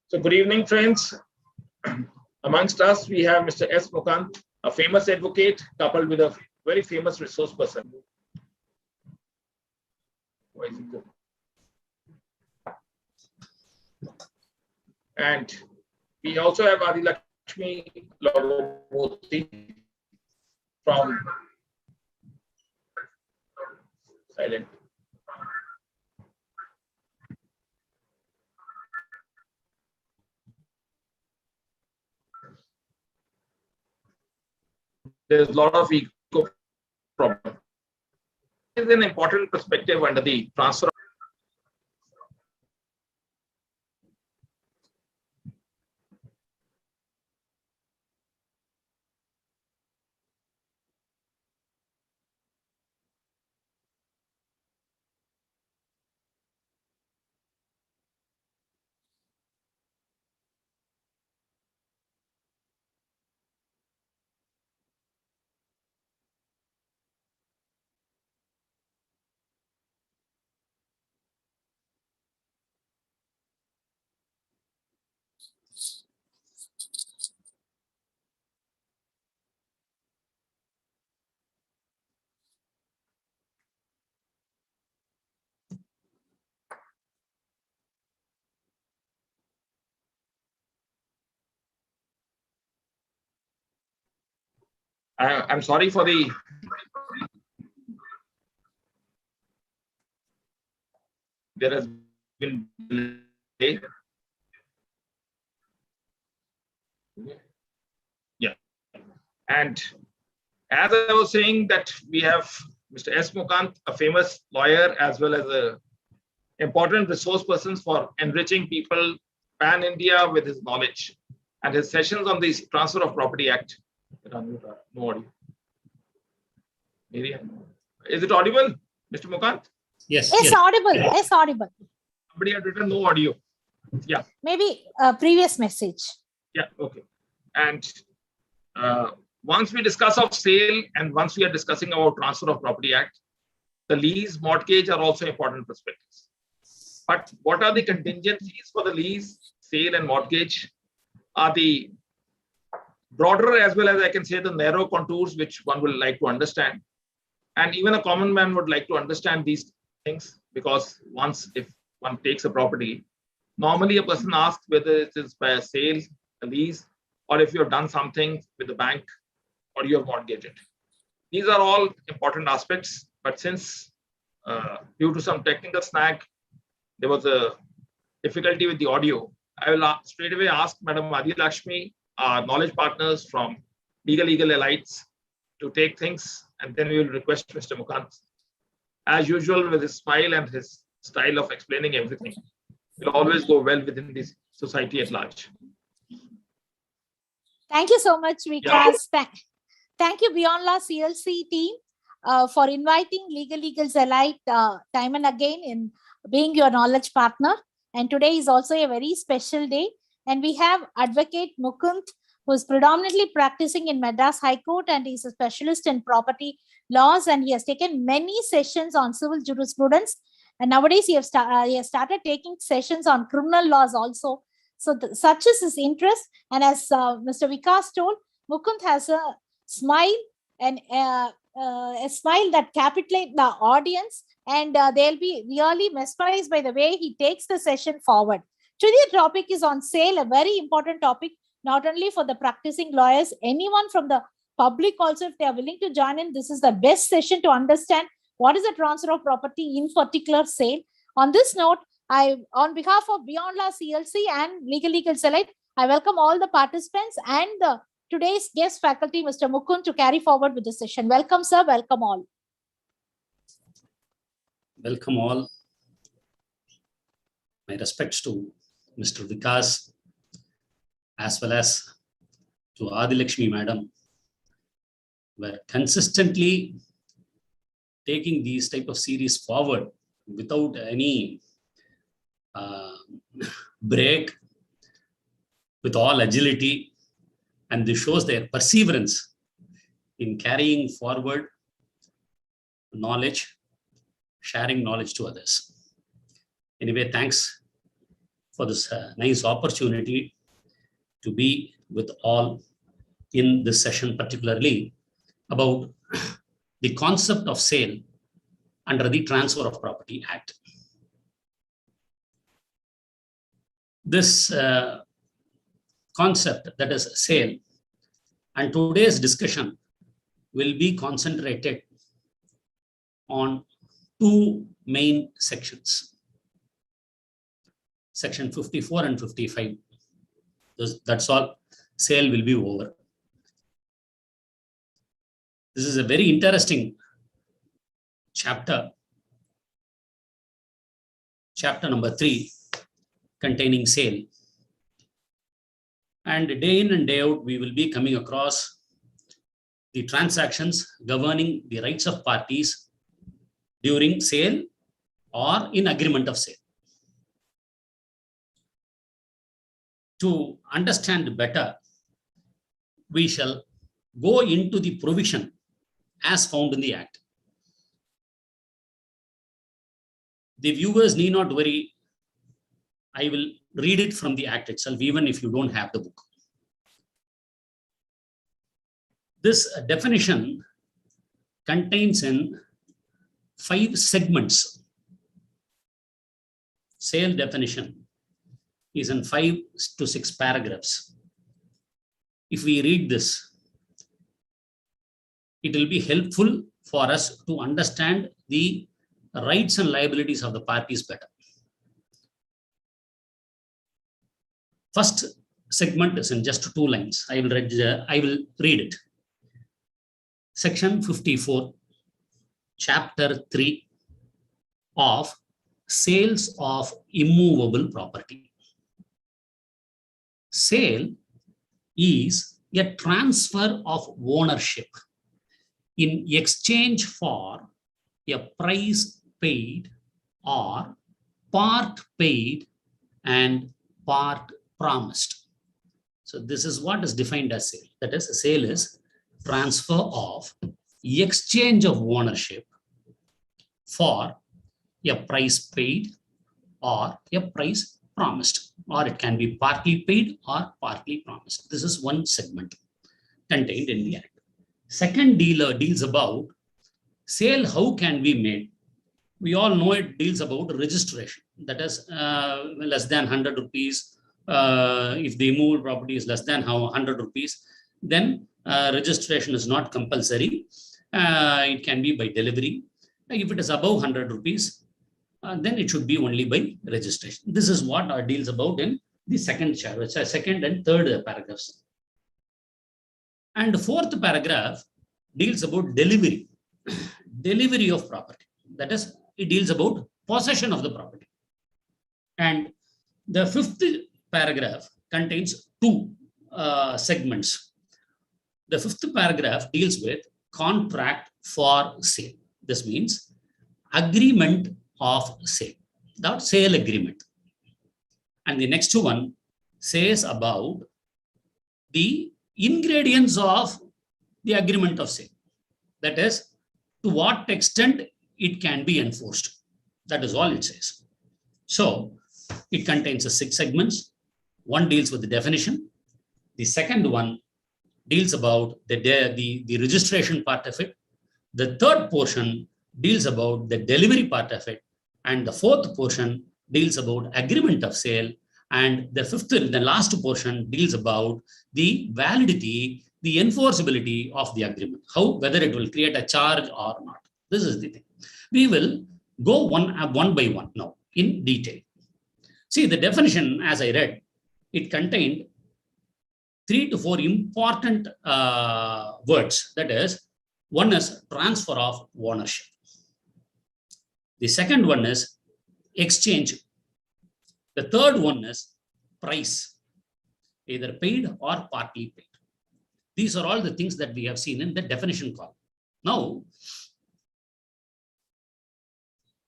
So good evening, friends. Amongst us, we have Mr. S. Mukunth, a famous advocate, coupled with a very famous resource person. And we also have Adi Lakshmi Logomurthy from Silent. There's a lot of ego problem. This is an important perspective under the transfer. I'm sorry for the there has been delay. Yeah, and as I was saying that we have Mr. S. Mukunth, a famous lawyer as well as a important resource person for enriching people pan-India with his knowledge, and his sessions on the Transfer of Property Act. No audio. Is it audible, Mr. Mukunth? Yes. It's audible. It's audible. Somebody had written no audio. Yeah. Maybe a previous message. Yeah. Okay. And once we discuss of sale and once we are discussing about Transfer of Property Act, the lease, mortgage are also important perspectives. But what are the contingencies for the lease, sale, and mortgage? Are the broader as well as I can say the narrow contours which one will like to understand. And even a common man would like to understand these things, because once if one takes a property, normally a person asks whether it is by a sale, a lease, or if you have done something with the bank or you have mortgaged it. These are all important aspects, but since due to some technical snag, there was a difficulty with the audio, I will straight away ask Madam Adi Lakshmi, our knowledge partners from Legal Elites, to take things, and then we will request Mr. Mukunth, as usual, with his smile and his style of explaining everything, will always go well within this society at large. Thank you so much, Vikas. Yeah. Thank you, Beyond Law CLC team, for inviting Legal Elite time and again in being your knowledge partner. And today is also a very special day. And we have Advocate Mukunth, who is predominantly practicing in Madras High Court, and he's a specialist in property laws, and he has taken many sessions on civil jurisprudence. And nowadays he has started taking sessions on criminal laws also. So such is his interest. And as Mr. Vikas told, Mukunth has a smile and a smile that captivates the audience, and they'll be really mesmerized by the way he takes the session forward. Today's topic is on sale, a very important topic, not only for the practicing lawyers, anyone from the public also, if they are willing to join in, this is the best session to understand what is the transfer of property, in particular sale. On this note, on behalf of Beyond Law CLC and Legal Elite, I welcome all the participants and today's guest faculty, Mr. Mukunth, to carry forward with the session. Welcome, sir. Welcome all. Welcome all. My respects to Mr. Vikas, as well as to Adi Lakshmi Madam, were consistently taking these type of series forward without any break, with all agility, and this shows their perseverance in carrying forward knowledge, sharing knowledge to others. Anyway, thanks for this nice opportunity to be with all in this session, particularly about the concept of sale under the Transfer of Property Act. This concept, that is sale, and today's discussion will be concentrated on two main sections. Section 54 and 55. That's all. Sale will be over. This is a very interesting chapter. Chapter number 3, containing sale. And day in and day out, we will be coming across the transactions governing the rights of parties during sale or in agreement of sale. To understand better, we shall go into the provision as found in the Act. The viewers need not worry. I will read it from the Act itself, even if you don't have the book. This definition contains in 5 segments. Sale definition is in 5 to 6 paragraphs. If we read this, it will be helpful for us to understand the rights and liabilities of the parties better. First segment is in just 2 lines. I will read it. Section 54, Chapter 3 of Sales of Immovable Property. Sale is a transfer of ownership in exchange for a price paid or part paid and part promised. So this is what is defined as sale. That is, a sale is transfer of exchange of ownership for a price paid or a price promised, or it can be partly paid or partly promised. This is one segment contained in the Act. Second deals about sale, how can be made. We all know it deals about registration. That is less than 100 rupees. If the immovable property is less than 100 rupees, then registration is not compulsory. It can be by delivery. If it is above 100 rupees, then it should be only by registration. This is what deals about in the second chapter, second and third paragraphs. And the fourth paragraph deals about delivery, delivery of property. That is, it deals about possession of the property. And the fifth paragraph contains 2 segments. The fifth paragraph deals with contract for sale. This means agreement of sale, not sale agreement. And the next one says about the ingredients of the agreement of sale. That is, to what extent it can be enforced. That is all it says. So it contains 6 segments. One deals with the definition. The second one deals about the registration part of it. The third portion deals about the delivery part of it. And the fourth portion deals about agreement of sale. And the last portion deals about the validity, the enforceability of the agreement, whether it will create a charge or not. This is the thing. We will go one by one now in detail. See, the definition, as I read, it contained 3 to 4 important words. That is, one is transfer of ownership. The second one is exchange. The third one is price, either paid or partly paid. These are all the things that we have seen in the definition column. Now,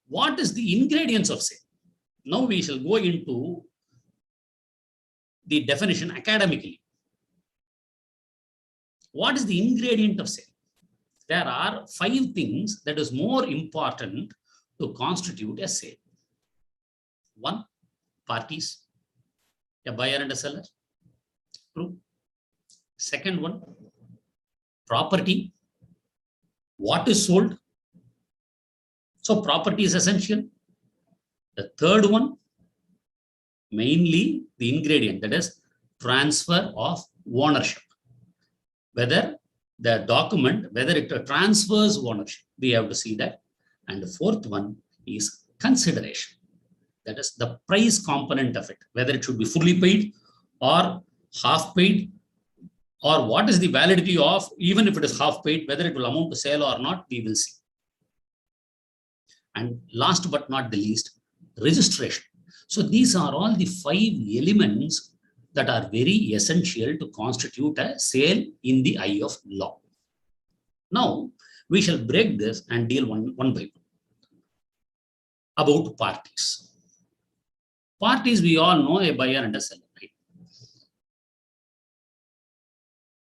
what is the ingredients of sale? Now we shall go into the definition academically. What is the ingredient of sale? There are 5 things that is more important to constitute a sale. 1, parties. A buyer and a seller. True. Second one, property. What is sold? So property is essential. The third one, mainly the ingredient, that is transfer of ownership. Whether the document, whether it transfers ownership, we have to see that. And the fourth one is consideration. That is the price component of it, whether it should be fully paid or half paid, or what is the validity of, even if it is half paid, whether it will amount to sale or not, we will see. And last but not the least, registration. So these are all the 5 elements that are very essential to constitute a sale in the eye of law. Now, we shall break this and deal one by one. About parties. Parties, we all know, a buyer and a seller, right?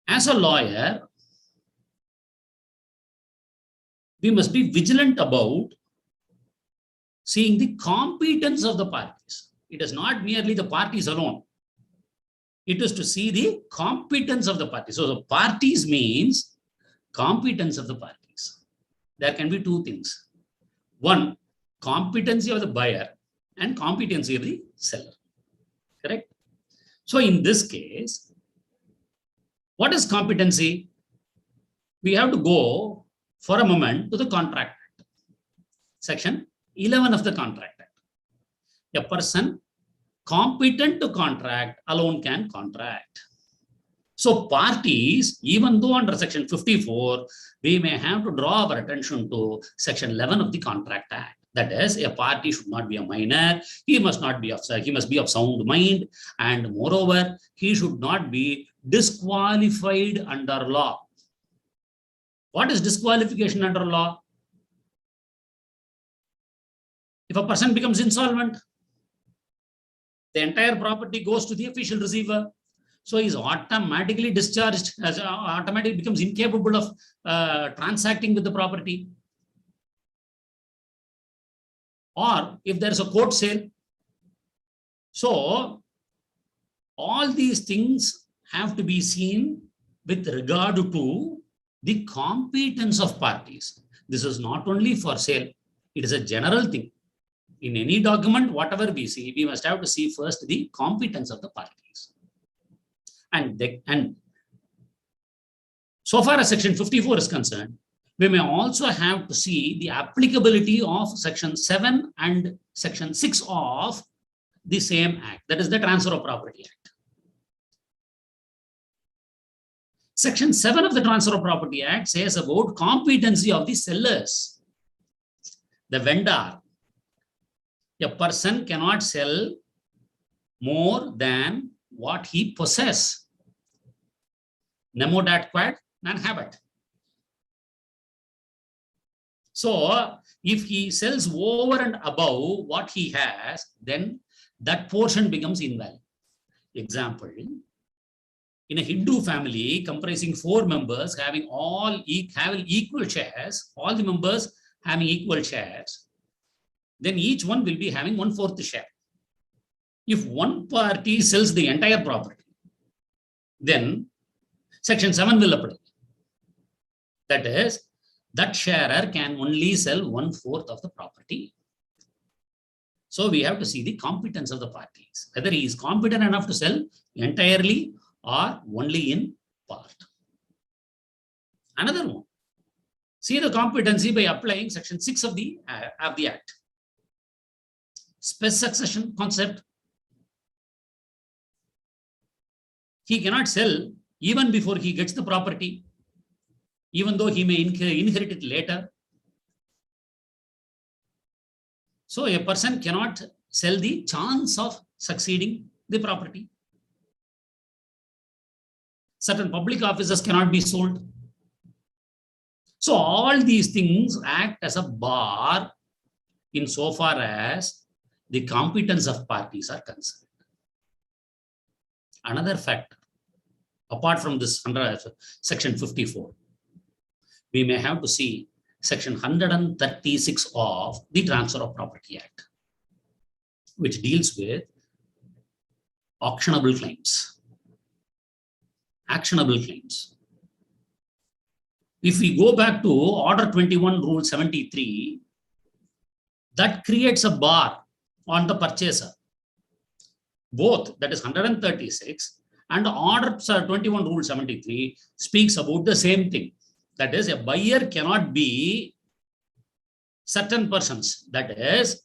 As a lawyer, we must be vigilant about seeing the competence of the parties. It is not merely the parties alone. It is to see the competence of the parties. So the parties means competence of the parties. There can be 2 things. One, competency of the buyer and competency of the seller. Correct? So in this case, what is competency? We have to go for a moment to the Contract Act. Section 11 of the Contract Act. A person competent to contract alone can contract. So parties, even though under section 54, we may have to draw our attention to section 11 of the Contract Act. That is, a party should not be a minor, he must be of sound mind, and moreover, he should not be disqualified under law. What is disqualification under law? If a person becomes insolvent, the entire property goes to the official receiver. So he is automatically discharged, automatically becomes incapable of transacting with the property. Or if there is a court sale. So all these things have to be seen with regard to the competence of parties. This is not only for sale, it is a general thing. In any document, whatever we see, we must have to see first the competence of the parties. And so far as section 54 is concerned, we may also have to see the applicability of section 7 and section 6 of the same act, that is the Transfer of Property Act. Section 7 of the Transfer of Property Act says about competency of the sellers. The vendor, a person cannot sell more than what he possesses. Nemo dat quod non habet. So if he sells over and above what he has, then that portion becomes invalid. Example, in a Hindu family comprising 4 members having equal shares, all the members having equal shares, then each one will be having 1/4 share. If one party sells the entire property, then section 7 will apply. That is, that sharer can only sell 1/4 of the property. So we have to see the competence of the parties, whether he is competent enough to sell entirely or only in part. Another one, see the competency by applying section 6 of the Act. Spes succession concept. He cannot sell even before he gets the property, even though he may inherit it later. So a person cannot sell the chance of succeeding the property. Certain public offices cannot be sold. So all these things act as a bar insofar as the competence of parties are concerned. Another factor, apart from this under section 54, we may have to see section 136 of the Transfer of Property Act, which deals with Auctionable claims. Actionable claims. If we go back to Order 21, Rule 73, that creates a bar on the purchaser. Both, that is 136 and Order 21, Rule 73 speaks about the same thing. That is, a buyer cannot be certain persons. That is,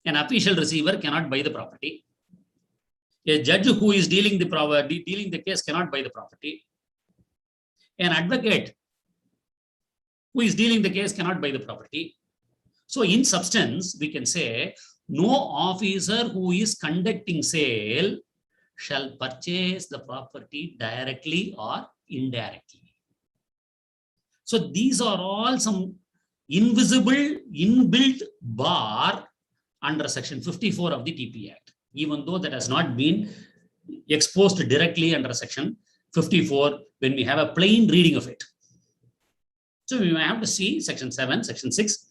an official receiver cannot buy the property. A judge who is dealing the case cannot buy the property. An advocate who is dealing the case cannot buy the property. So in substance, we can say no officer who is conducting sale shall purchase the property directly or indirectly. So these are all some invisible inbuilt bar under section 54 of the TP Act, even though that has not been exposed directly under section 54 when we have a plain reading of it. So we may have to see section 7, section 6,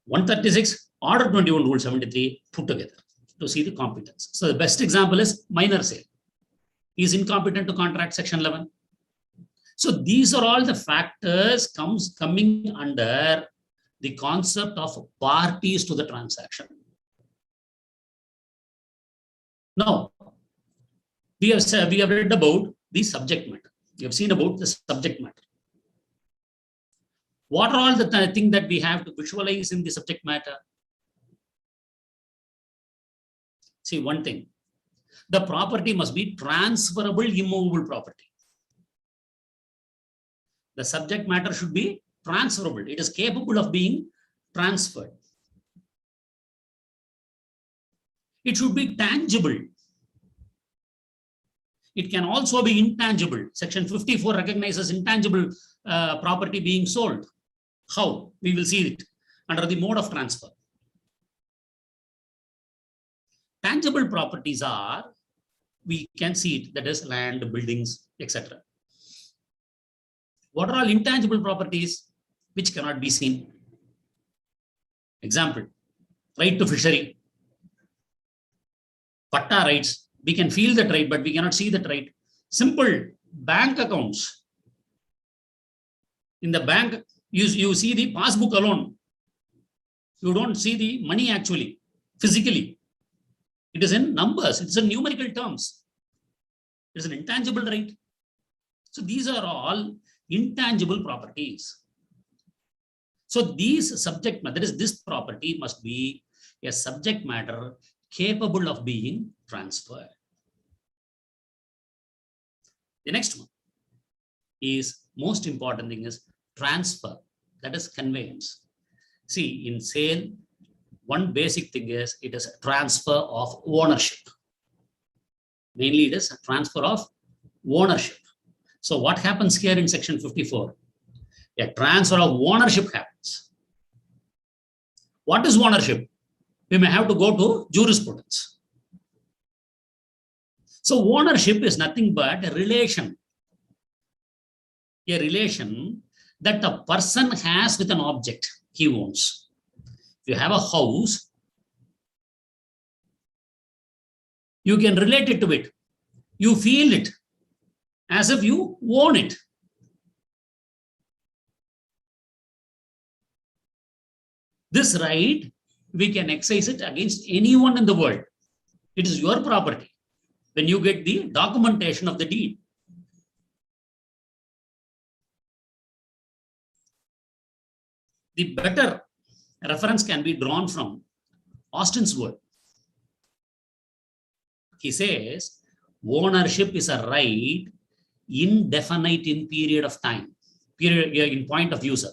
136, Order 21, Rule 73 put together to see the competence. So the best example is minor sale. He is incompetent to contract section 11. So these are all the factors coming under the concept of parties to the transaction. Now, we have read about the subject matter. We have seen about the subject matter. What are all the things that we have to visualize in the subject matter? See, one thing, the property must be transferable, immovable property. The subject matter should be transferable. It is capable of being transferred. It should be tangible. It can also be intangible. Section 54 recognizes intangible property being sold. How? We will see it under the mode of transfer. Tangible properties are, we can see it, that is land, buildings, etc. What are all intangible properties which cannot be seen? Example, right to fishery, patta rights. We can feel that right, but we cannot see that right. Simple bank accounts. In the bank, you see the passbook alone. You don't see the money actually, physically. It is in numbers, it's in numerical terms. It is an intangible right. So these are all intangible properties. So these subject matter, that is, this property must be a subject matter capable of being transferred. The next one is most important thing is transfer, that is conveyance. See, in sale, one basic thing is it is a transfer of ownership. Mainly it is a transfer of ownership. So what happens here in section 54? A transfer of ownership happens. What is ownership? We may have to go to jurisprudence. So ownership is nothing but a relation that a person has with an object he owns. If you have a house, you can relate it to it. You feel it as if you own it. This right, we can exercise it against anyone in the world. It is your property when you get the documentation of the deed. The better reference can be drawn from Austin's word. He says, ownership is a right indefinite in period of time, in point of user.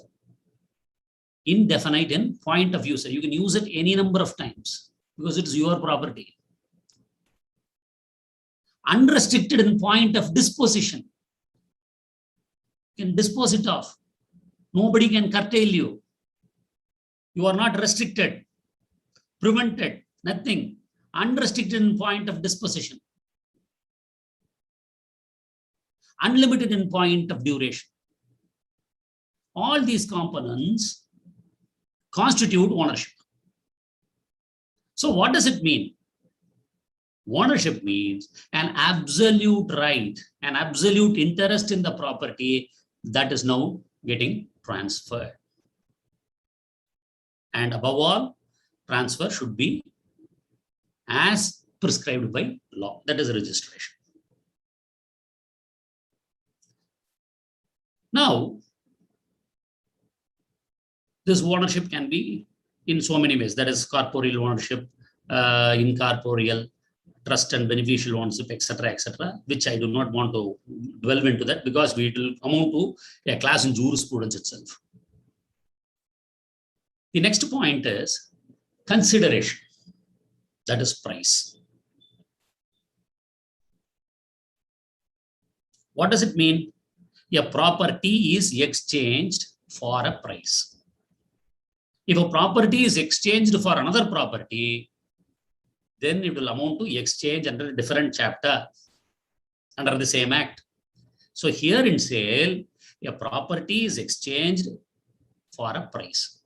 Indefinite in point of user. You can use it any number of times because it's your property. Unrestricted in point of disposition. You can dispose it off. Nobody can curtail you. You are not restricted, prevented, nothing. Unrestricted in point of disposition. Unlimited in point of duration. All these components constitute ownership. So what does it mean? Ownership means an absolute right, an absolute interest in the property that is now getting transferred. And above all, transfer should be as prescribed by law, that is registration. Now, this ownership can be in so many ways, that is corporeal ownership, incorporeal, trust and beneficial ownership, etc., which I do not want to delve into that because it will amount to a class in jurisprudence itself. The next point is consideration, that is price. What does it mean? A property is exchanged for a price. If a property is exchanged for another property, then it will amount to exchange under a different chapter, under the same act. So here in sale, a property is exchanged for a price.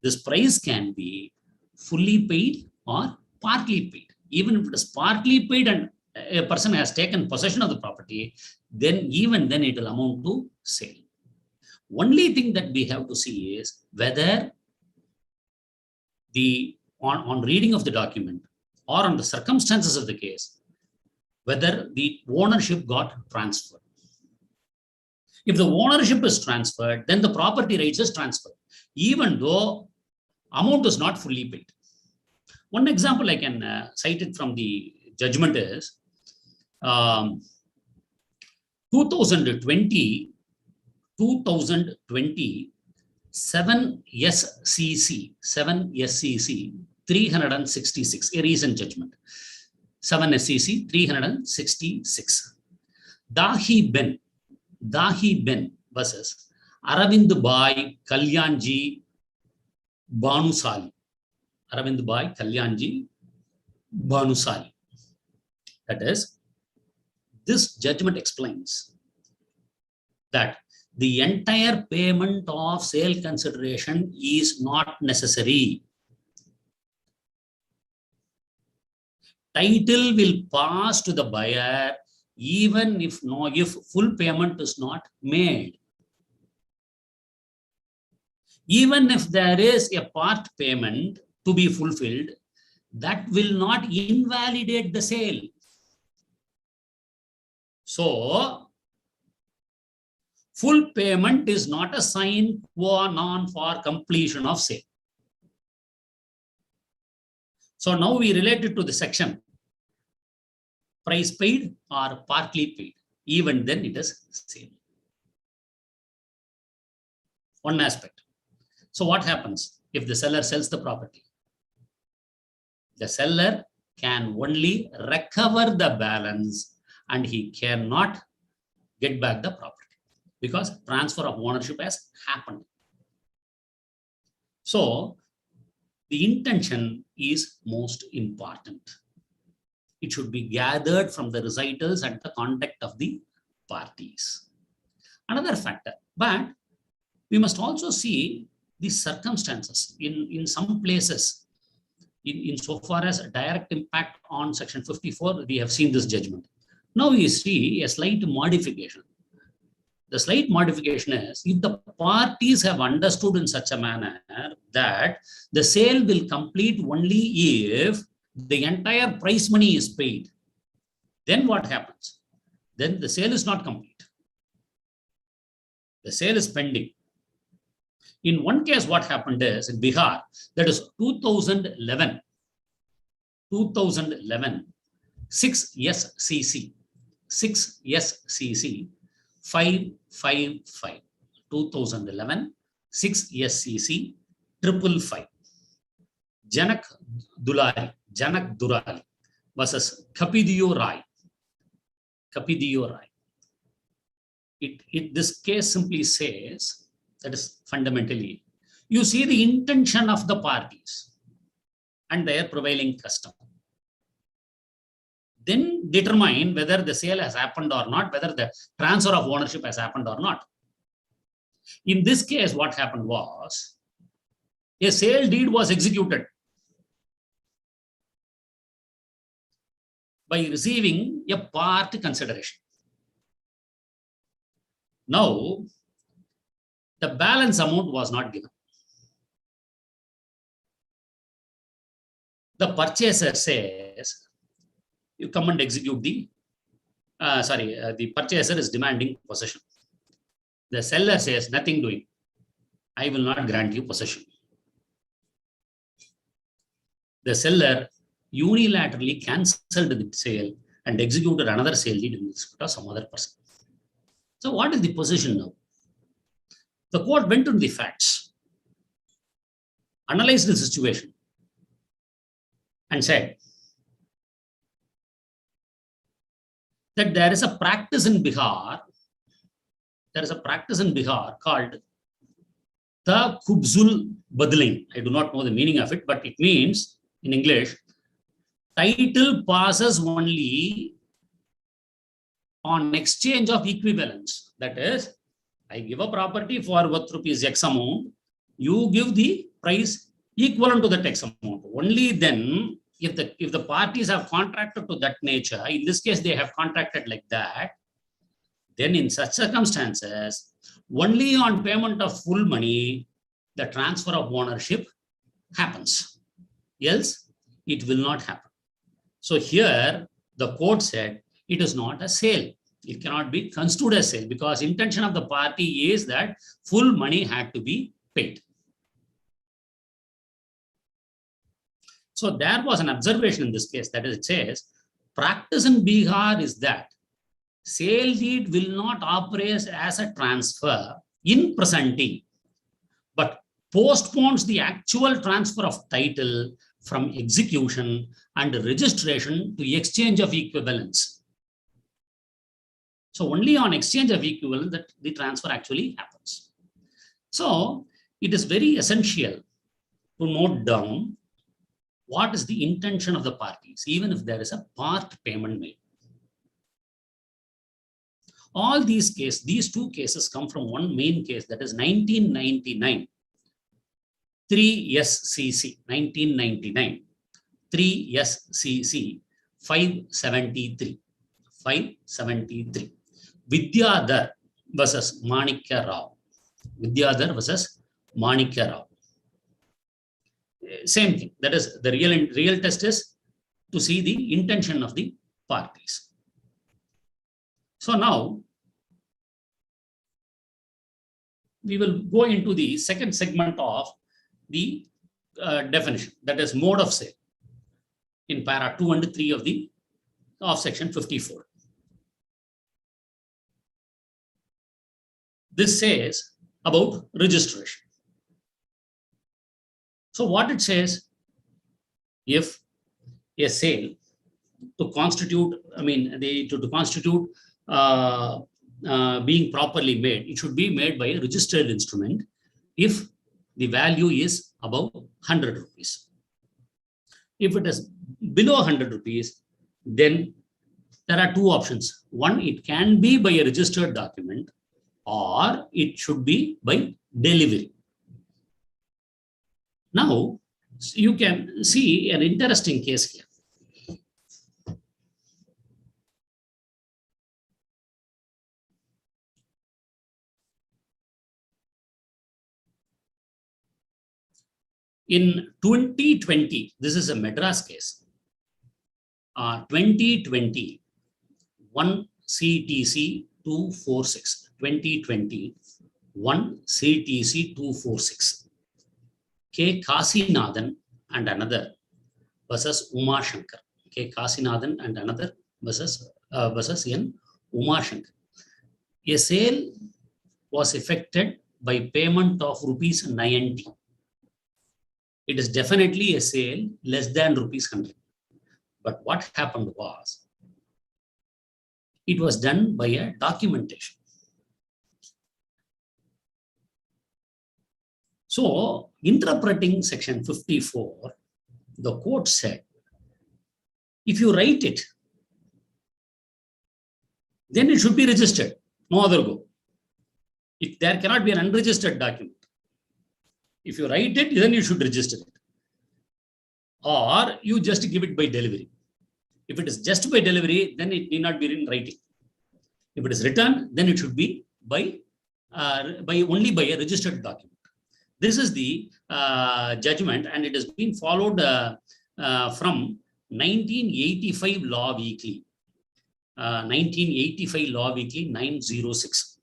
This price can be fully paid or partly paid. Even if it is partly paid and a person has taken possession of the property, then even then it will amount to sale. Only thing that we have to see is whether on reading of the document or on the circumstances of the case, whether the ownership got transferred. If the ownership is transferred, then the property rights is transferred, even though amount is not fully paid. One example I can cite it from the judgment is 2020 7 SCC 366, a recent judgment. 7 SCC 366. Dahi Ben versus Aravind Bhai Kalyanji Bhanusali. Aravind Bhai Kalyanji Bhanusali. That is, this judgment explains that the entire payment of sale consideration is not necessary. Title will pass to the buyer even if full payment is not made. Even if there is a part payment to be fulfilled, that will not invalidate the sale. So, full payment is not a sine qua non for completion of sale. So now we relate it to the section, price paid or partly paid. Even then it is sale. One aspect. So what happens if the seller sells the property? The seller can only recover the balance and he cannot get back the property because transfer of ownership has happened. So the intention is most important. It should be gathered from the recitals and the conduct of the parties. Another factor, but we must also see the circumstances in some places. In so far as a direct impact on section 54, we have seen this judgment. Now we see a slight modification. The slight modification is if the parties have understood in such a manner that the sale will complete only if the entire price money is paid, then what happens? Then the sale is not complete. The sale is pending. In one case, what happened is in Bihar, that is 2011, 6 SCC 555, 2011, 6 SCC 555. Janak Durali versus Kapidiyo Rai. This case simply says, that is fundamentally, you see the intention of the parties and their prevailing custom. Then determine whether the sale has happened or not, whether the transfer of ownership has happened or not. In this case, what happened was, a sale deed was executed. by receiving a part consideration. Now, the balance amount was not given. The purchaser says, you come and execute the, the purchaser is demanding possession. The seller says, nothing doing. I will not grant you possession. The seller unilaterally cancelled the sale and executed another sale deed in respect of some other person. So what is the position now? The court went into the facts, analyzed the situation, and said that there is a practice in Bihar. There is a practice in Bihar called the Kubzul Badling. I do not know the meaning of it, but it means in English, title passes only on exchange of equivalence. That is, I give a property for worth rupees X amount, you give the price equivalent to that X amount. Only then, if the parties have contracted to that nature, in this case they have contracted like that, then in such circumstances, only on payment of full money, the transfer of ownership happens. Else, it will not happen. So here, the court said, it is not a sale. It cannot be construed as sale because intention of the party is that full money had to be paid. So there was an observation in this case, that is, it says, practice in Bihar is that sale deed will not operate as a transfer in presenti, but postpones the actual transfer of title from execution and registration to exchange of equivalence. So only on exchange of equivalence that the transfer actually happens. So it is very essential to note down what is the intention of the parties, even if there is a part payment made. All these two cases come from one main case, that is 1999, 3SCC, 1999, 3SCC 573, 573. Vidyadhar versus Manikya Rao. Vidyadhar versus Manikya Rao. Same thing. That is, the real test is to see the intention of the parties. So now we will go into the second segment of the definition, that is mode of sale, in para 2 and 3 of section 54. This says about registration. So what it says, if a sale to constitute, to constitute being properly made, it should be made by a registered instrument if the value is above 100 rupees. If it is below 100 rupees, then there are two options. One, it can be by a registered document, or it should be by delivery. Now, you can see an interesting case here. In 2020, this is a Madras case. 2020, 1 CTC 246. 2020, 1 CTC 246. K. Kasinathan and another versus Uma Shankar. K. Kasinathan and another versus N. Uma Shankar. A sale was effected by payment of rupees 90. It is definitely a sale less than rupees 100. But what happened was, it was done by a documentation. So, interpreting section 54, the court said, if you write it, then it should be registered. No other go. There cannot be an unregistered document. If you write it, then you should register it. Or you just give it by delivery. If it is just by delivery, then it need not be in writing. If it is written, then it should be by only by a registered document. This is the judgment, and it has been followed from 1985 Law Weekly. 1985 Law Weekly 906.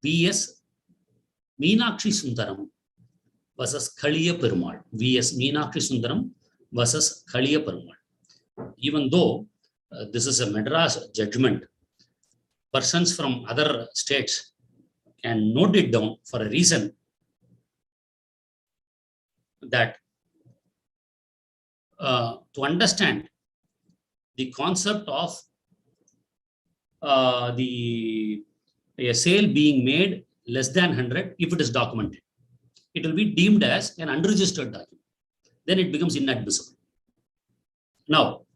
V.S. Meenakshi Sundaram versus Kaliya Perumal. V.S. Meenakshi Sundaram versus Kaliya Perumal. Even though this is a Madras judgment, persons from other states can note it down for a reason that to understand the concept of a sale being made less than 100, if it is documented, it will be deemed as an unregistered document. Then it becomes inadmissible. Now,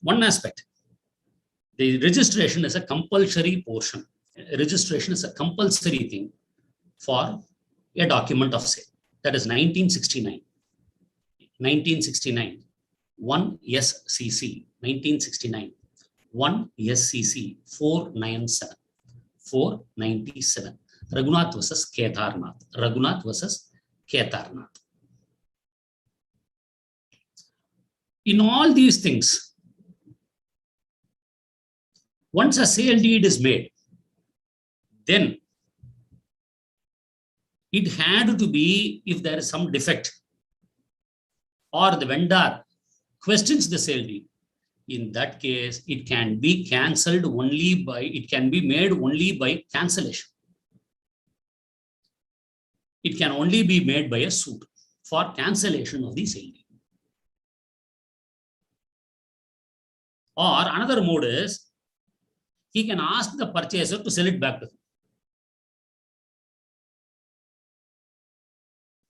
one aspect, the registration is a compulsory portion. Registration is a compulsory thing for a document of sale. That is 1969. 1969, 1 SCC, 1969, 1 SCC 497, 497. Raghunath versus Kedarnath. Raghunath versus Kedarnath. In all these things, once a sale deed is made, then it had to be, if there is some defect or the vendor questions the sale deed, in that case, it can be cancelled only by, it can be made only by cancellation. It can only be made by a suit for cancellation of the sale deed. Or another mode is, he can ask the purchaser to sell it back to him.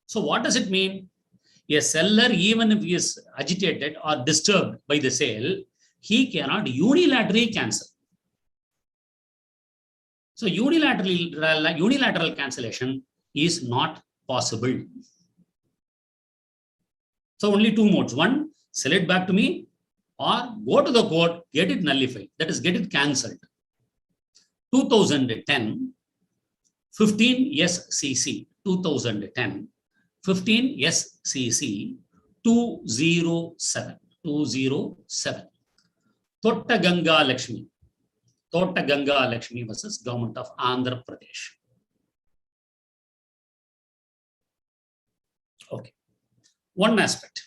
So what does it mean? A seller, even if he is agitated or disturbed by the sale, he cannot unilaterally cancel. So unilateral cancellation is not possible. So only two modes. One, sell it back to me, or go to the court, get it nullified. That is, get it cancelled. 2010, 15 SCC, 2010, 15 SCC 207, 207. Totta Ganga Lakshmi. Totta Ganga Lakshmi versus Government of Andhra Pradesh. Okay. One aspect.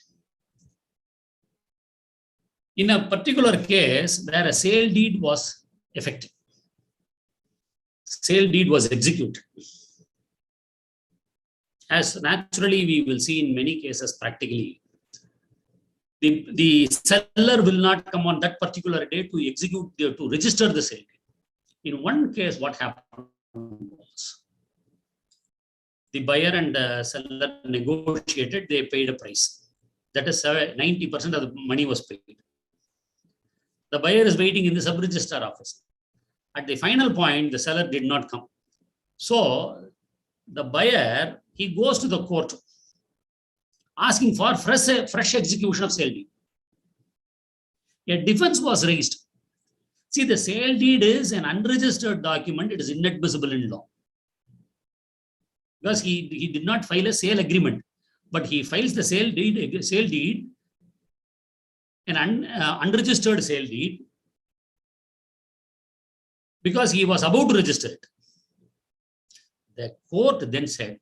In a particular case where a sale deed was effected, sale deed was executed. As naturally we will see in many cases practically, the seller will not come on that particular day to execute, to register the sale. In one case, what happened was, the buyer and seller negotiated, they paid a price. That is 90% of the money was paid. The buyer is waiting in the sub-registrar office. At the final point, the seller did not come. So the buyer, he goes to the court asking for fresh execution of sale deed. A defense was raised. See, the sale deed is an unregistered document. It is inadmissible in law. Because he did not file a sale agreement, but he files the sale deed, an unregistered sale deed, because he was about to register it. The court then said,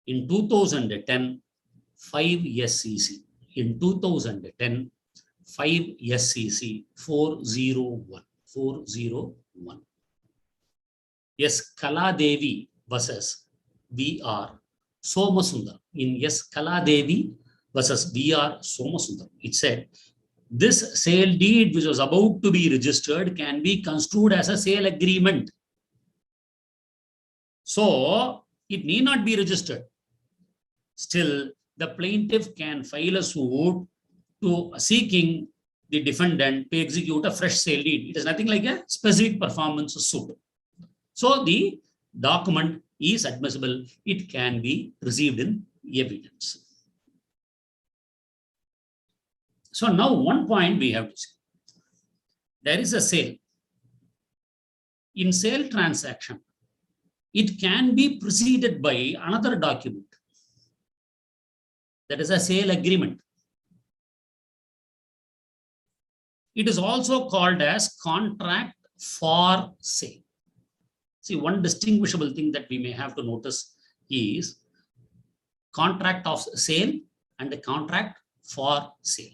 in 2010, 5 SCC. In 2010, 5 SCC 401. 401. Yes, Kaladevi versus V.R. Somasundar. In Yes, Kaladevi versus V.R. Somasundar, it said, this sale deed which was about to be registered can be construed as a sale agreement. So it need not be registered. Still, the plaintiff can file a suit to seeking the defendant to execute a fresh sale deed. It is nothing like a specific performance suit. So the document is admissible. It can be received in evidence. So now one point we have to see. There is a sale. In sale transaction, it can be preceded by another document. That is a sale agreement. It is also called as contract for sale. See, one distinguishable thing that we may have to notice is contract of sale and the contract for sale.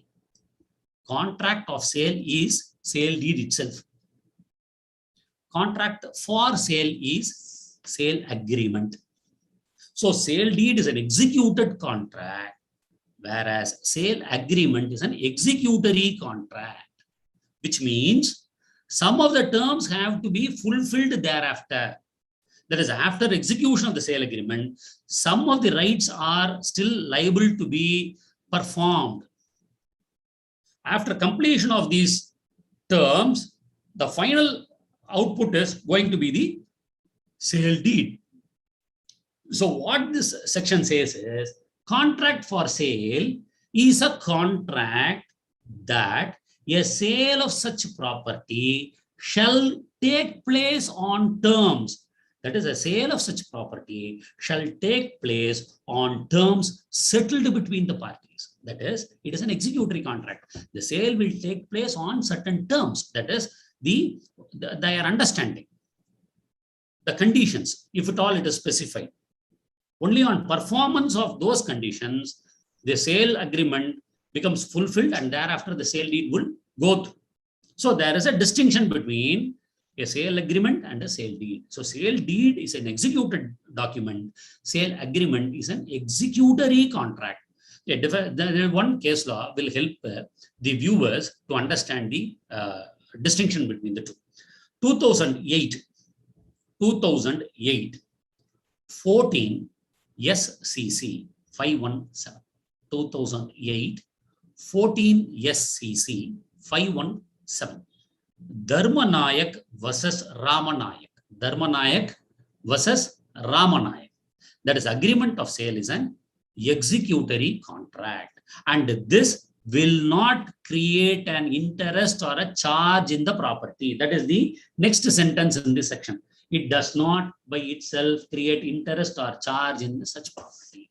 Contract of sale is sale deed itself. Contract for sale is sale agreement. So sale deed is an executed contract, whereas sale agreement is an executory contract, which means some of the terms have to be fulfilled thereafter. That is, after execution of the sale agreement, some of the rights are still liable to be performed. After completion of these terms, the final output is going to be the sale deed. So what this section says is, contract for sale is a contract that a sale of such property shall take place on terms. That is, a sale of such property shall take place on terms settled between the parties. That is, it is an executory contract. The sale will take place on certain terms. That is, their understanding, the conditions, if at all it is specified. Only on performance of those conditions, the sale agreement becomes fulfilled, and thereafter the sale deed will go through. So there is a distinction between a sale agreement and a sale deed. So sale deed is an executed document. Sale agreement is an executory contract. One case law will help the viewers to understand the distinction between the two. 2008, 14 SCC 517. 2008, 14 SCC 517. Dharmanayak versus Ramanayak. Dharmanayak versus Ramanayak. That is, agreement of sale is an executory contract, and this will not create an interest or a charge in the property. That is the next sentence in this section. It does not by itself create interest or charge in such property.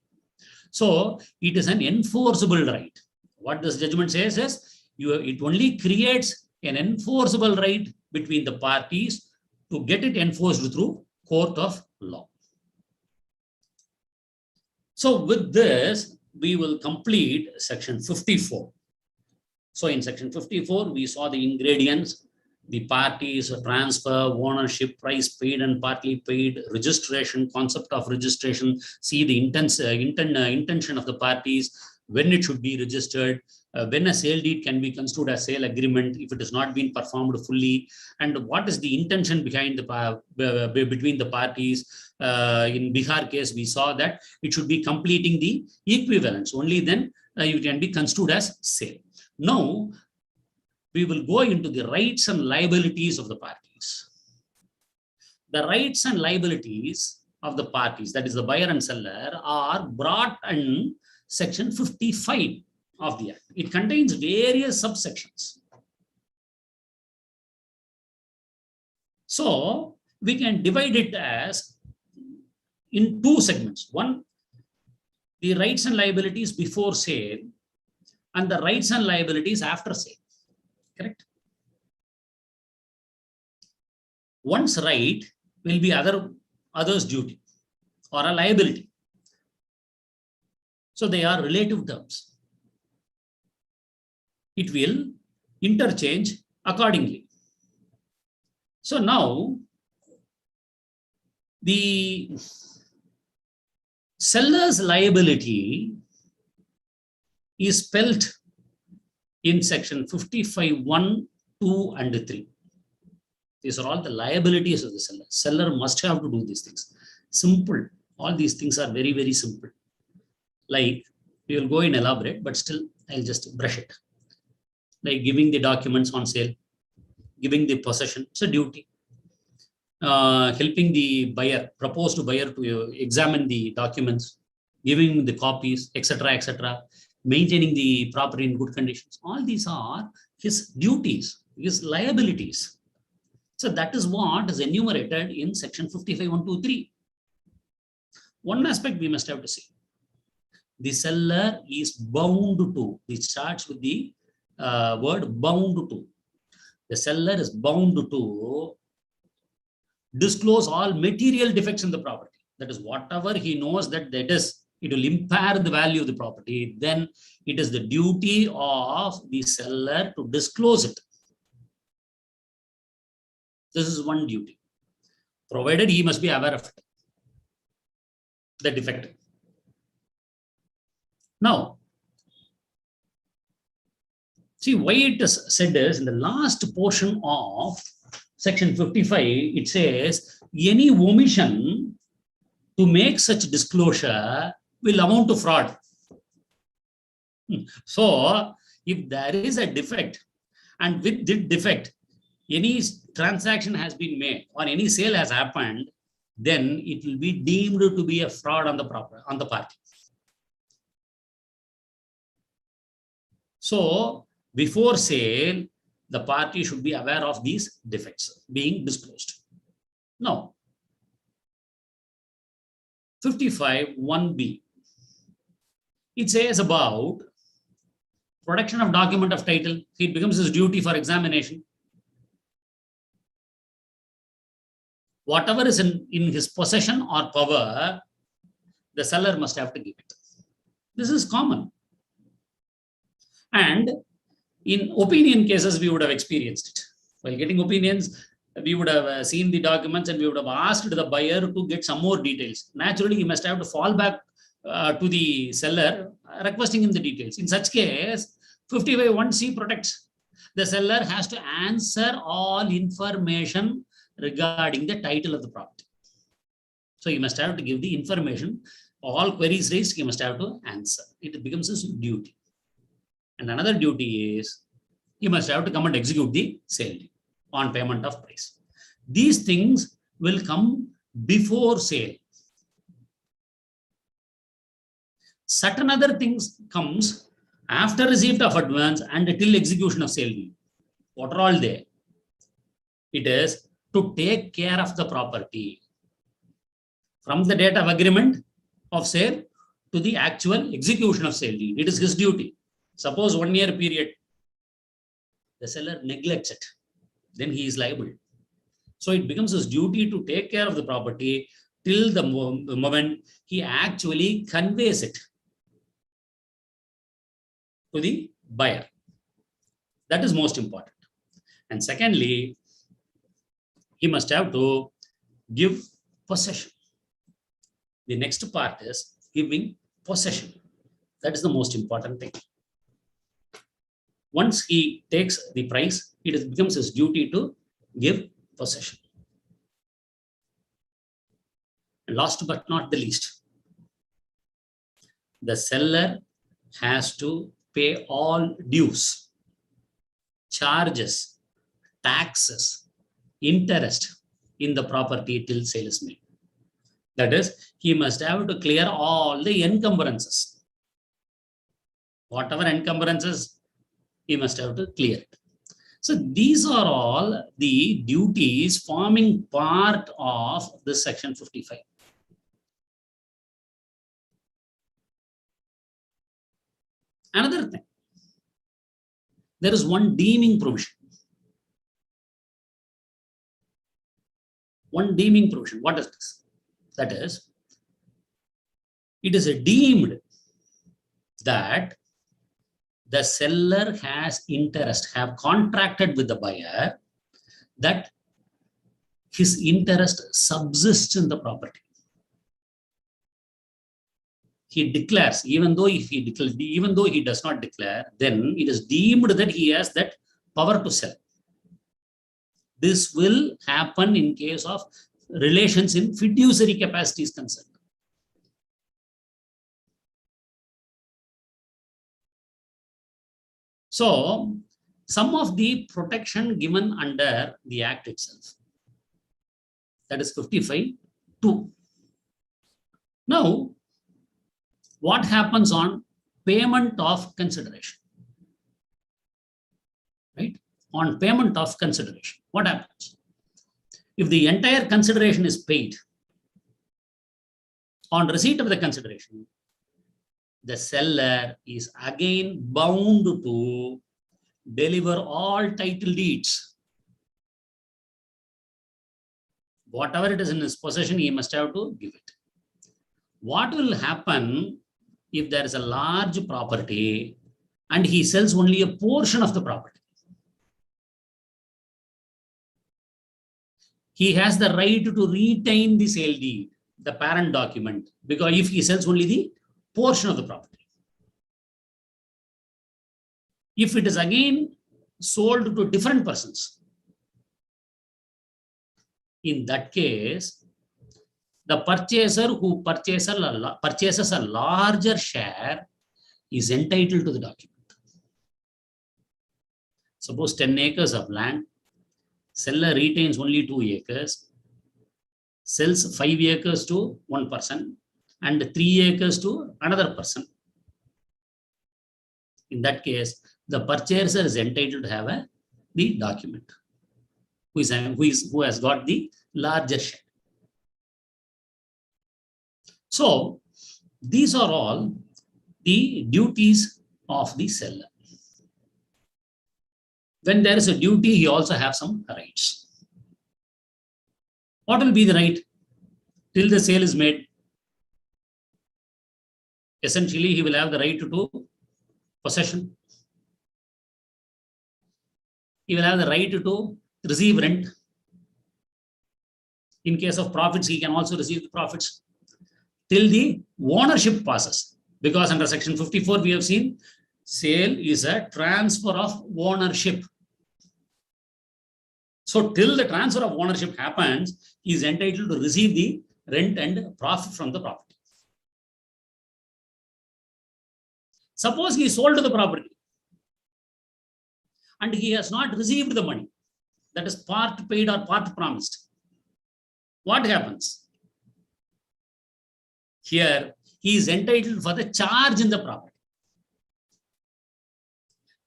So it is an enforceable right. What this judgment says is, it only creates an enforceable right between the parties to get it enforced through court of law. So with this, we will complete section 54. So in section 54, we saw the ingredients, the parties, transfer, ownership, price paid and partly paid, registration, concept of registration, see the intention of the parties, when it should be registered, when a sale deed can be construed as sale agreement if it has not been performed fully, and what is the intention behind between the parties. In Bihar case, we saw that it should be completing the equivalence. Only then it can be construed as sale. Now, we will go into the rights and liabilities of the parties. The rights and liabilities of the parties, that is the buyer and seller, are brought in section 55 of the Act. It contains various subsections. So we can divide it as in two segments. One, the rights and liabilities before sale, and the rights and liabilities after sale. Correct? One's right will be other's duty or a liability. So they are relative terms. It will interchange accordingly. So now the seller's liability is spelled in section 55, 1, 2, and 3. These are all the liabilities of the seller. Seller must have to do these things. Simple. All these things are very, very simple. Like, we will go in elaborate, but still I'll just brush it. Like giving the documents on sale, giving the possession, it's a duty. Helping the buyer, proposed buyer to examine the documents, giving the copies, etc., etc. maintaining the property in good conditions. All these are his duties, his liabilities. So that is what is enumerated in section 55(1)(2)(3). One aspect we must have to see. The seller is bound to, it starts with the word bound to. The seller is bound to disclose all material defects in the property. That is, whatever he knows that it will impair the value of the property, then it is the duty of the seller to disclose it. This is one duty, provided he must be aware of it, the defect. Now, see why it is said is in the last portion of section 55, it says any omission to make such disclosure will amount to fraud. So, if there is a defect and with this defect, any transaction has been made or any sale has happened, then it will be deemed to be a fraud on the party. So, before sale, the party should be aware of these defects being disclosed. Now, 55(1)(b), it says about production of document of title. It becomes his duty for examination. Whatever is in his possession or power, the seller must have to give it. This is common. And in opinion cases, we would have experienced it. While getting opinions, we would have seen the documents and we would have asked the buyer to get some more details. Naturally, he must have to fall back to the seller, requesting him the details. In such case, 55(1)(c) protects. The seller has to answer all information regarding the title of the property. So he must have to give the information. All queries raised, he must have to answer. It becomes his duty. And another duty is he must have to come and execute the sale on payment of price. These things will come before sale. Certain other things comes after receipt of advance and till execution of sale. What are all they? It is to take care of the property from the date of agreement of sale to the actual execution of sale deed. It is his duty. Suppose 1 year period, the seller neglects it, then he is liable. So it becomes his duty to take care of the property till the moment he actually conveys it to the buyer. That is most important. And secondly, he must have to give possession. The next part is giving possession. That is the most important thing. Once he takes the price, it becomes his duty to give possession. And last but not the least, the seller has to pay all dues, charges, taxes, interest in the property till sale is made. That is, he must have to clear all the encumbrances. Whatever encumbrances, he must have to clear it. So these are all the duties forming part of this section 55. Another thing, there is one deeming provision. One deeming provision. What is this? That is, it is deemed that the seller has interest, have contracted with the buyer that his interest subsists in the property. He declares, even though he does not declare, then it is deemed that he has that power to sell. This will happen in case of relations in fiduciary capacity is concerned. So, some of the protection given under the Act itself, that is 55(2). Now, what happens on payment of consideration. Right? On payment of consideration, what happens? If the entire consideration is paid, on receipt of the consideration, the seller is again bound to deliver all title deeds. Whatever it is in his possession, he must have to give it. What will happen if there is a large property and he sells only a portion of the property? He has the right to retain the sale deed, the parent document, because if he sells only the portion of the property. If it is again sold to different persons, in that case, the purchaser who purchases a larger share is entitled to the document. Suppose 10 acres of land, seller retains only 2 acres, sells 5 acres to one person and 3 acres to another person. In that case, the purchaser is entitled to have the document, who has got the larger share. So these are all the duties of the seller. When there is a duty, he also has some rights. What will be the right? Till the sale is made, essentially he will have the right to possession. He will have the right to receive rent. In case of profits, he can also receive the profits till the ownership passes. Because under section 54, we have seen sale is a transfer of ownership. So till the transfer of ownership happens, he is entitled to receive the rent and profit from the property. Suppose he sold the property and he has not received the money, that is part paid or part promised. What happens? Here, he is entitled for the charge in the property.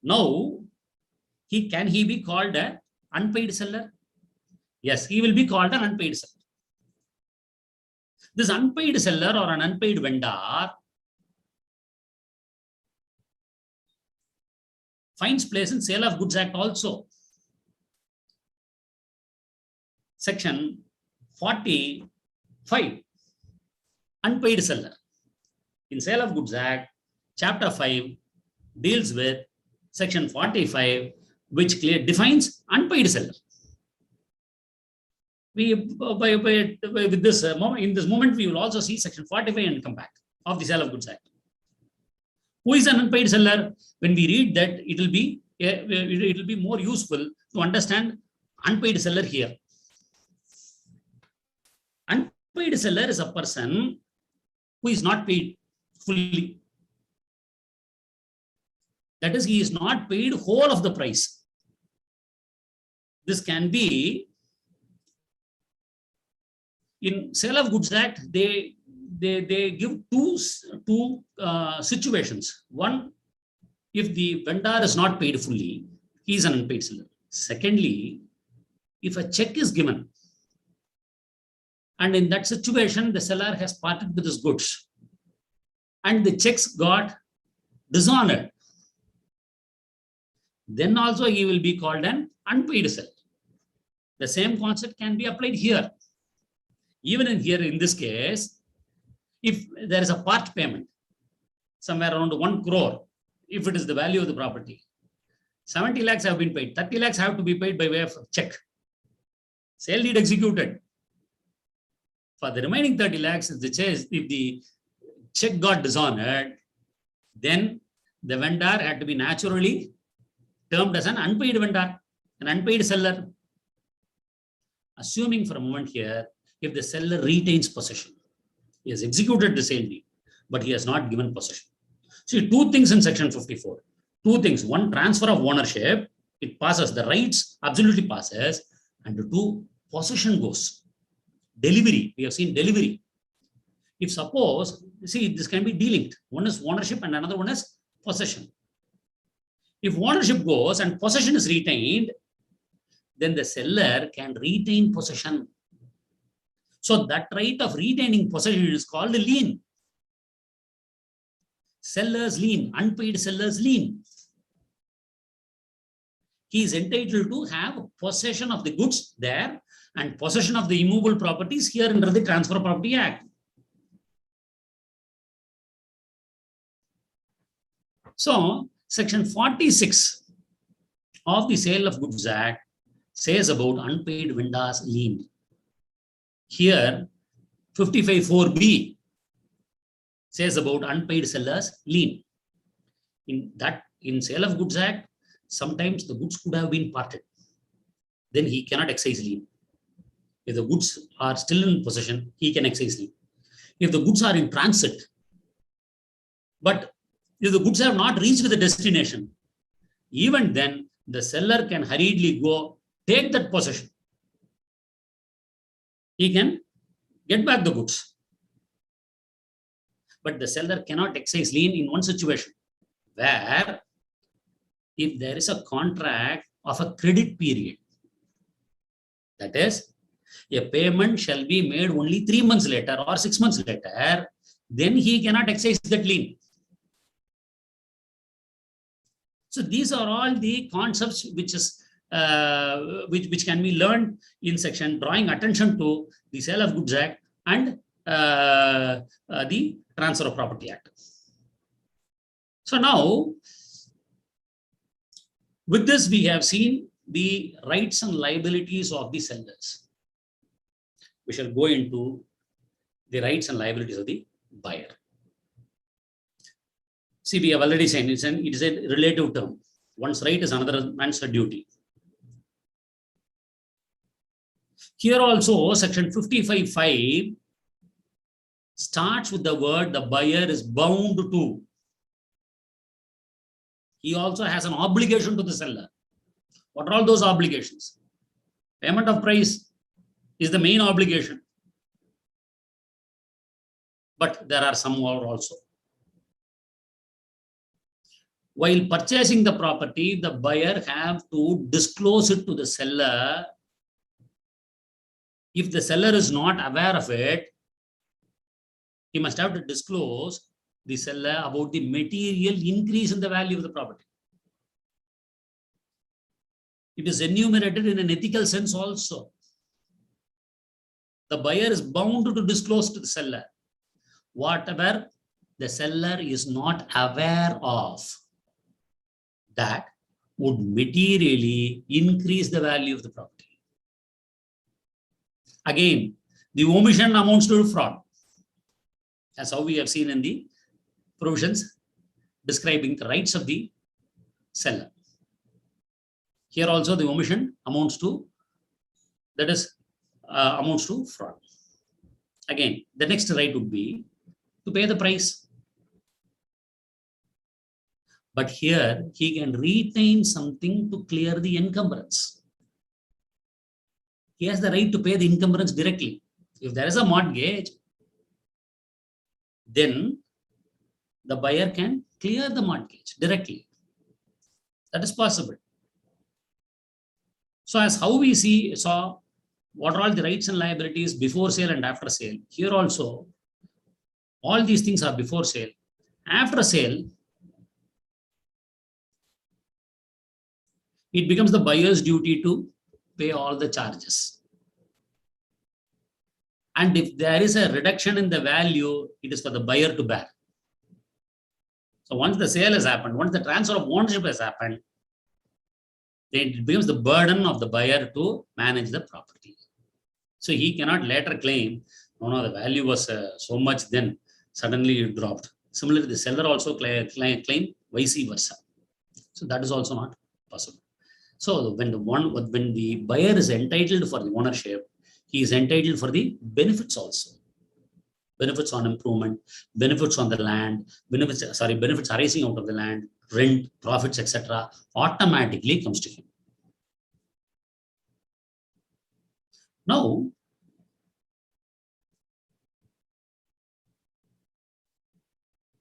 Now, can he be called an unpaid seller? Yes, he will be called an unpaid seller. This unpaid seller or an unpaid vendor finds place in Sale of Goods Act also. Section 45, unpaid seller. In Sale of Goods Act, Chapter 5 deals with Section 45, which clearly defines unpaid seller. With this in this moment, we will also see Section 45 and come back of the Sale of Goods Act. Who is an unpaid seller? When we read that, it will be more useful to understand unpaid seller here. Unpaid seller is a person who is not paid fully. That is, he is not paid whole of the price. This can be in Sale of Goods Act. They give two situations. One, if the vendor is not paid fully, he is an unpaid seller. Secondly, if a check is given, and in that situation, the seller has parted with his goods, and the checks got dishonored, then also he will be called an unpaid seller. The same concept can be applied here. Even in this case, if there is a part payment, somewhere around 1 crore, if it is the value of the property, 70 lakhs have been paid, 30 lakhs have to be paid by way of check. Sale deed executed. For the remaining 30 lakhs, if the check got dishonored, then the vendor had to be naturally termed as an unpaid vendor, an unpaid seller. Assuming for a moment here, if the seller retains possession, he has executed the sale deed, but he has not given possession. See, two things in section 54. Two things. One, transfer of ownership. It passes. The rights absolutely passes. And two, possession goes. Delivery. We have seen delivery. If suppose, see, this can be delinked. One is ownership and another one is possession. If ownership goes and possession is retained, then the seller can retain possession. So that right of retaining possession is called lien. Seller's lien, unpaid seller's lien. He is entitled to have possession of the goods there and possession of the immovable properties here under the Transfer of Property Act. So, Section 46 of the Sale of Goods Act says about unpaid vendor's lien. Here, 55(4)(b) says about unpaid seller's lien. In Sale of Goods Act, sometimes the goods could have been parted. Then he cannot excise lien. If the goods are still in possession, he can excise lien. If the goods are in transit, but if the goods have not reached the destination, even then the seller can hurriedly go take that possession. He can get back the goods. But the seller cannot excise lien in one situation, where if there is a contract of a credit period, that is, a payment shall be made only 3 months later or 6 months later, then he cannot excise that lien. So these are all the concepts which can be learned in section drawing attention to the Sale of Goods Act and the Transfer of Property Act. So now, with this, we have seen the rights and liabilities of the sellers. We shall go into the rights and liabilities of the buyer. See, we have already said it is a relative term. One's right is another man's duty. Here also, section 55(5) starts with the word the buyer is bound to. He also has an obligation to the seller. What are all those obligations? Payment of price is the main obligation. But there are some more also. While purchasing the property, the buyer have to disclose it to the seller. If the seller is not aware of it, he must have to disclose the seller about the material increase in the value of the property. It is enumerated in an ethical sense also. The buyer is bound to disclose to the seller whatever the seller is not aware of that would materially increase the value of the property. Again, the omission amounts to fraud, as how we have seen in the provisions describing the rights of the seller. Here also the omission amounts to, that is, amounts to fraud. Again, the next right would be to pay the price. But here he can retain something to clear the encumbrance. He has the right to pay the encumbrance directly. If there is a mortgage, then the buyer can clear the mortgage directly. That is possible. So as how we saw what are all the rights and liabilities before sale and after sale, here also all these things are before sale. After sale, it becomes the buyer's duty to pay all the charges. And if there is a reduction in the value, it is for the buyer to bear. So once the sale has happened, once the transfer of ownership has happened, then it becomes the burden of the buyer to manage the property. So he cannot later claim, no, the value was so much, then suddenly it dropped. Similarly, the seller also claim vice versa. So that is also not possible. So when the buyer is entitled for the ownership, he is entitled for the benefits also. Benefits on improvement, benefits on the land, benefits arising out of the land, rent, profits, etc. automatically comes to him. Now,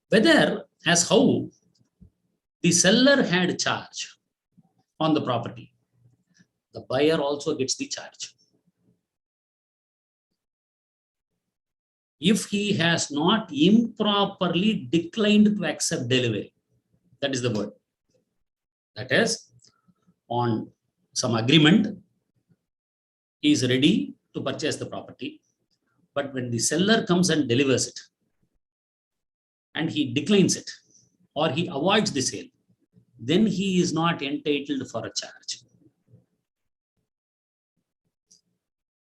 whether as how the seller had charge on the property, the buyer also gets the charge. If he has not improperly declined to accept delivery, that is the word. That is, on some agreement, he is ready to purchase the property, but when the seller comes and delivers it, and he declines it, or he avoids the sale, then he is not entitled for a charge.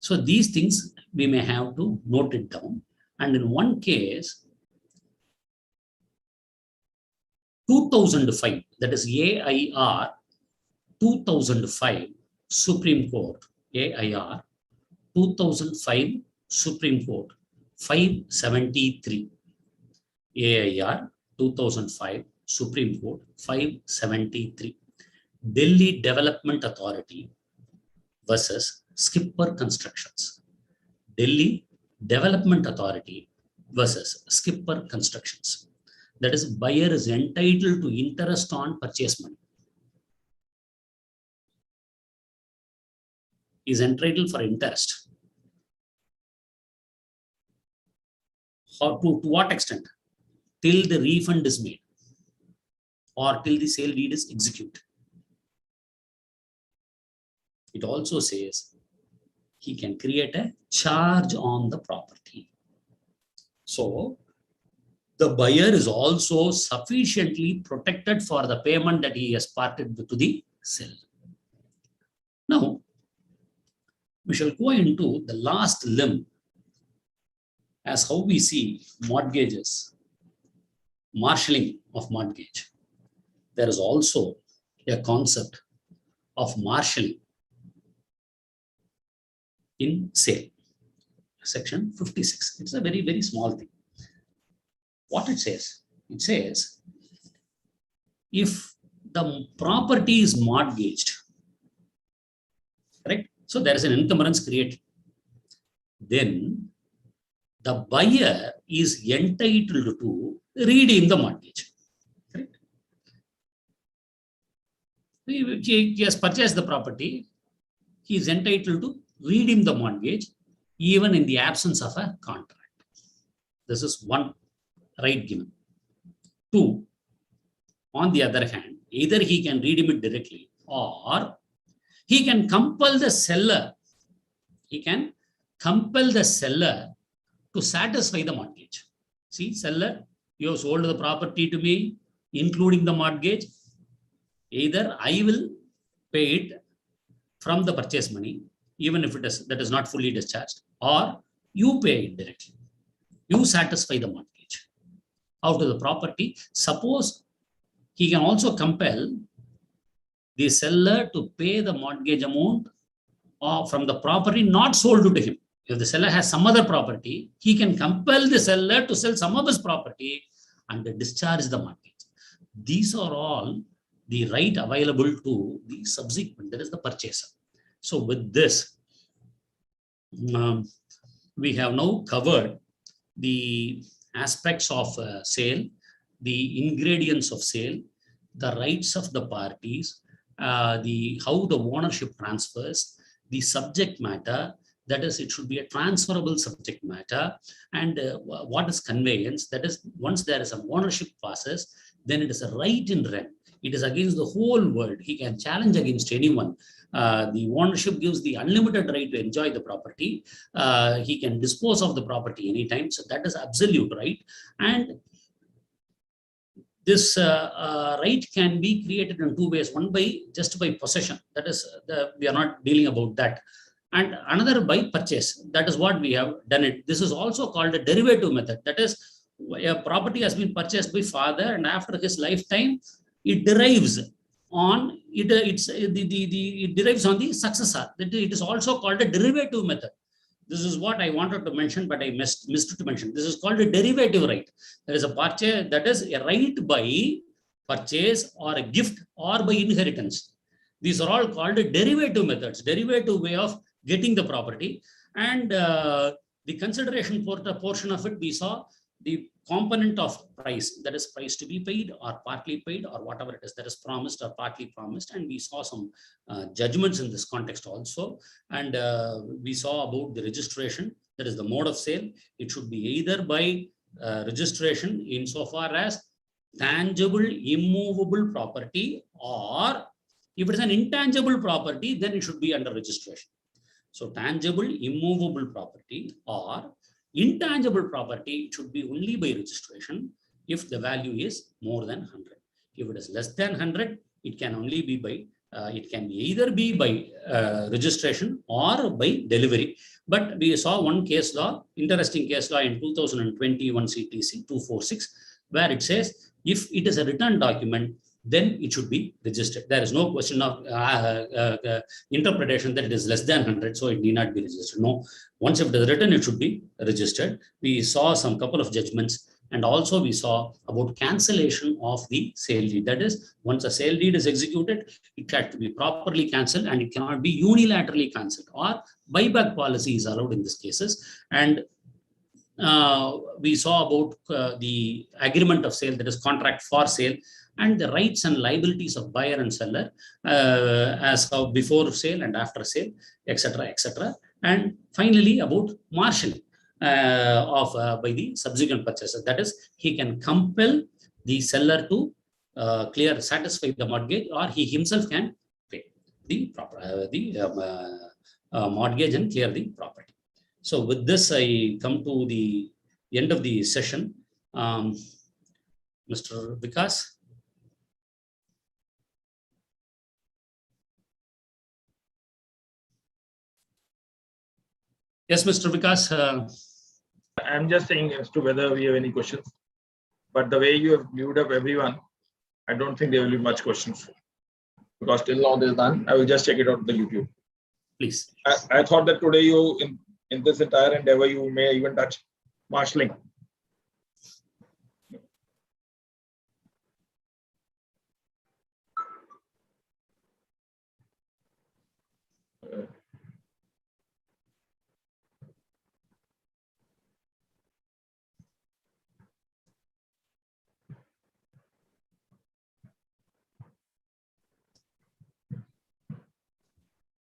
So these things we may have to note it down. And in one case, 2005, that is AIR 2005 Supreme Court, AIR 2005 Supreme Court 573, AIR 2005 Supreme Court 573, Delhi Development Authority versus Skipper Constructions. Delhi Development Authority versus Skipper Constructions. That is, buyer is entitled to interest on purchase money. He is entitled for interest. How, to what extent? Till the refund is made or till the sale deed is executed. It also says he can create a charge on the property. So the buyer is also sufficiently protected for the payment that he has parted to the seller. Now, we shall go into the last limb as how we see mortgages, marshalling of mortgage. There is also a concept of marshalling in sale. Section 56. It's a very, very small thing. What it says? It says, if the property is mortgaged, correct? So there is an encumbrance created. Then the buyer is entitled to redeem the mortgage. Correct? He has purchased the property. He is entitled to redeem the mortgage even in the absence of a contract. This is one right given. Two, on the other hand, either he can redeem it directly or he can compel the seller. He can compel the seller to satisfy the mortgage. See, seller, you have sold the property to me, including the mortgage. Either I will pay it from the purchase money, even if that is not fully discharged, or you pay it directly. You satisfy the mortgage out of the property. Suppose he can also compel the seller to pay the mortgage amount from the property not sold to him. If the seller has some other property, he can compel the seller to sell some of his property and discharge the mortgage. These are all the right available to the subsequent, that is the purchaser. So with this, we have now covered the aspects of sale, the ingredients of sale, the rights of the parties, how the ownership transfers, the subject matter, that is, it should be a transferable subject matter, and what is conveyance, that is, once there is an ownership passes, then it is a right in rent. It is against the whole world. He can challenge against anyone. The ownership gives the unlimited right to enjoy the property. He can dispose of the property anytime. So that is absolute right. And this right can be created in two ways. One just by possession. That is, we are not dealing about that. And another by purchase. That is what we have done it. This is also called a derivative method. That is, a property has been purchased by father, and after his lifetime, it derives on it derives on the successor. It is also called a derivative method. This is what I wanted to mention, but I missed to mention. This is called a derivative right. There is a purchase, that is a right by purchase or a gift or by inheritance. These are all called derivative methods, derivative way of getting the property. And the consideration portion of it, we saw the component of price, that is price to be paid or partly paid or whatever it is that is promised or partly promised. And we saw some judgments in this context also. And we saw about the registration, that is the mode of sale. It should be either by registration insofar as tangible, immovable property, or if it's an intangible property, then it should be under registration. So tangible, immovable property or intangible property should be only by registration if the value is more than 100. If it is less than 100, it can only be by, it can either be by registration or by delivery. But we saw one case law, interesting case law in 2021 CTC 246, where it says if it is a written document, then it should be registered. There is no question of interpretation that it is less than 100, so it need not be registered. No, once it is written, it should be registered. We saw some couple of judgments, and also we saw about cancellation of the sale deed. That is, once a sale deed is executed, it had to be properly cancelled, and it cannot be unilaterally cancelled, or buyback policy is allowed in these cases. And we saw about the agreement of sale, that is contract for sale, and the rights and liabilities of buyer and seller as of before sale and after sale, etc., etc. And finally, about marshalling by the subsequent purchaser. That is, he can compel the seller to satisfy the mortgage, or he himself can pay the mortgage and clear the property. So with this, I come to the end of the session. Mr. Vikas. Yes, Mr. Vikas. I'm just saying as to whether we have any questions. But the way you have viewed up everyone, I don't think there will be much questions. Because till now there's none. I will just check it out on the YouTube. Please. I thought that today you, in this entire endeavor, you may even touch marshalling.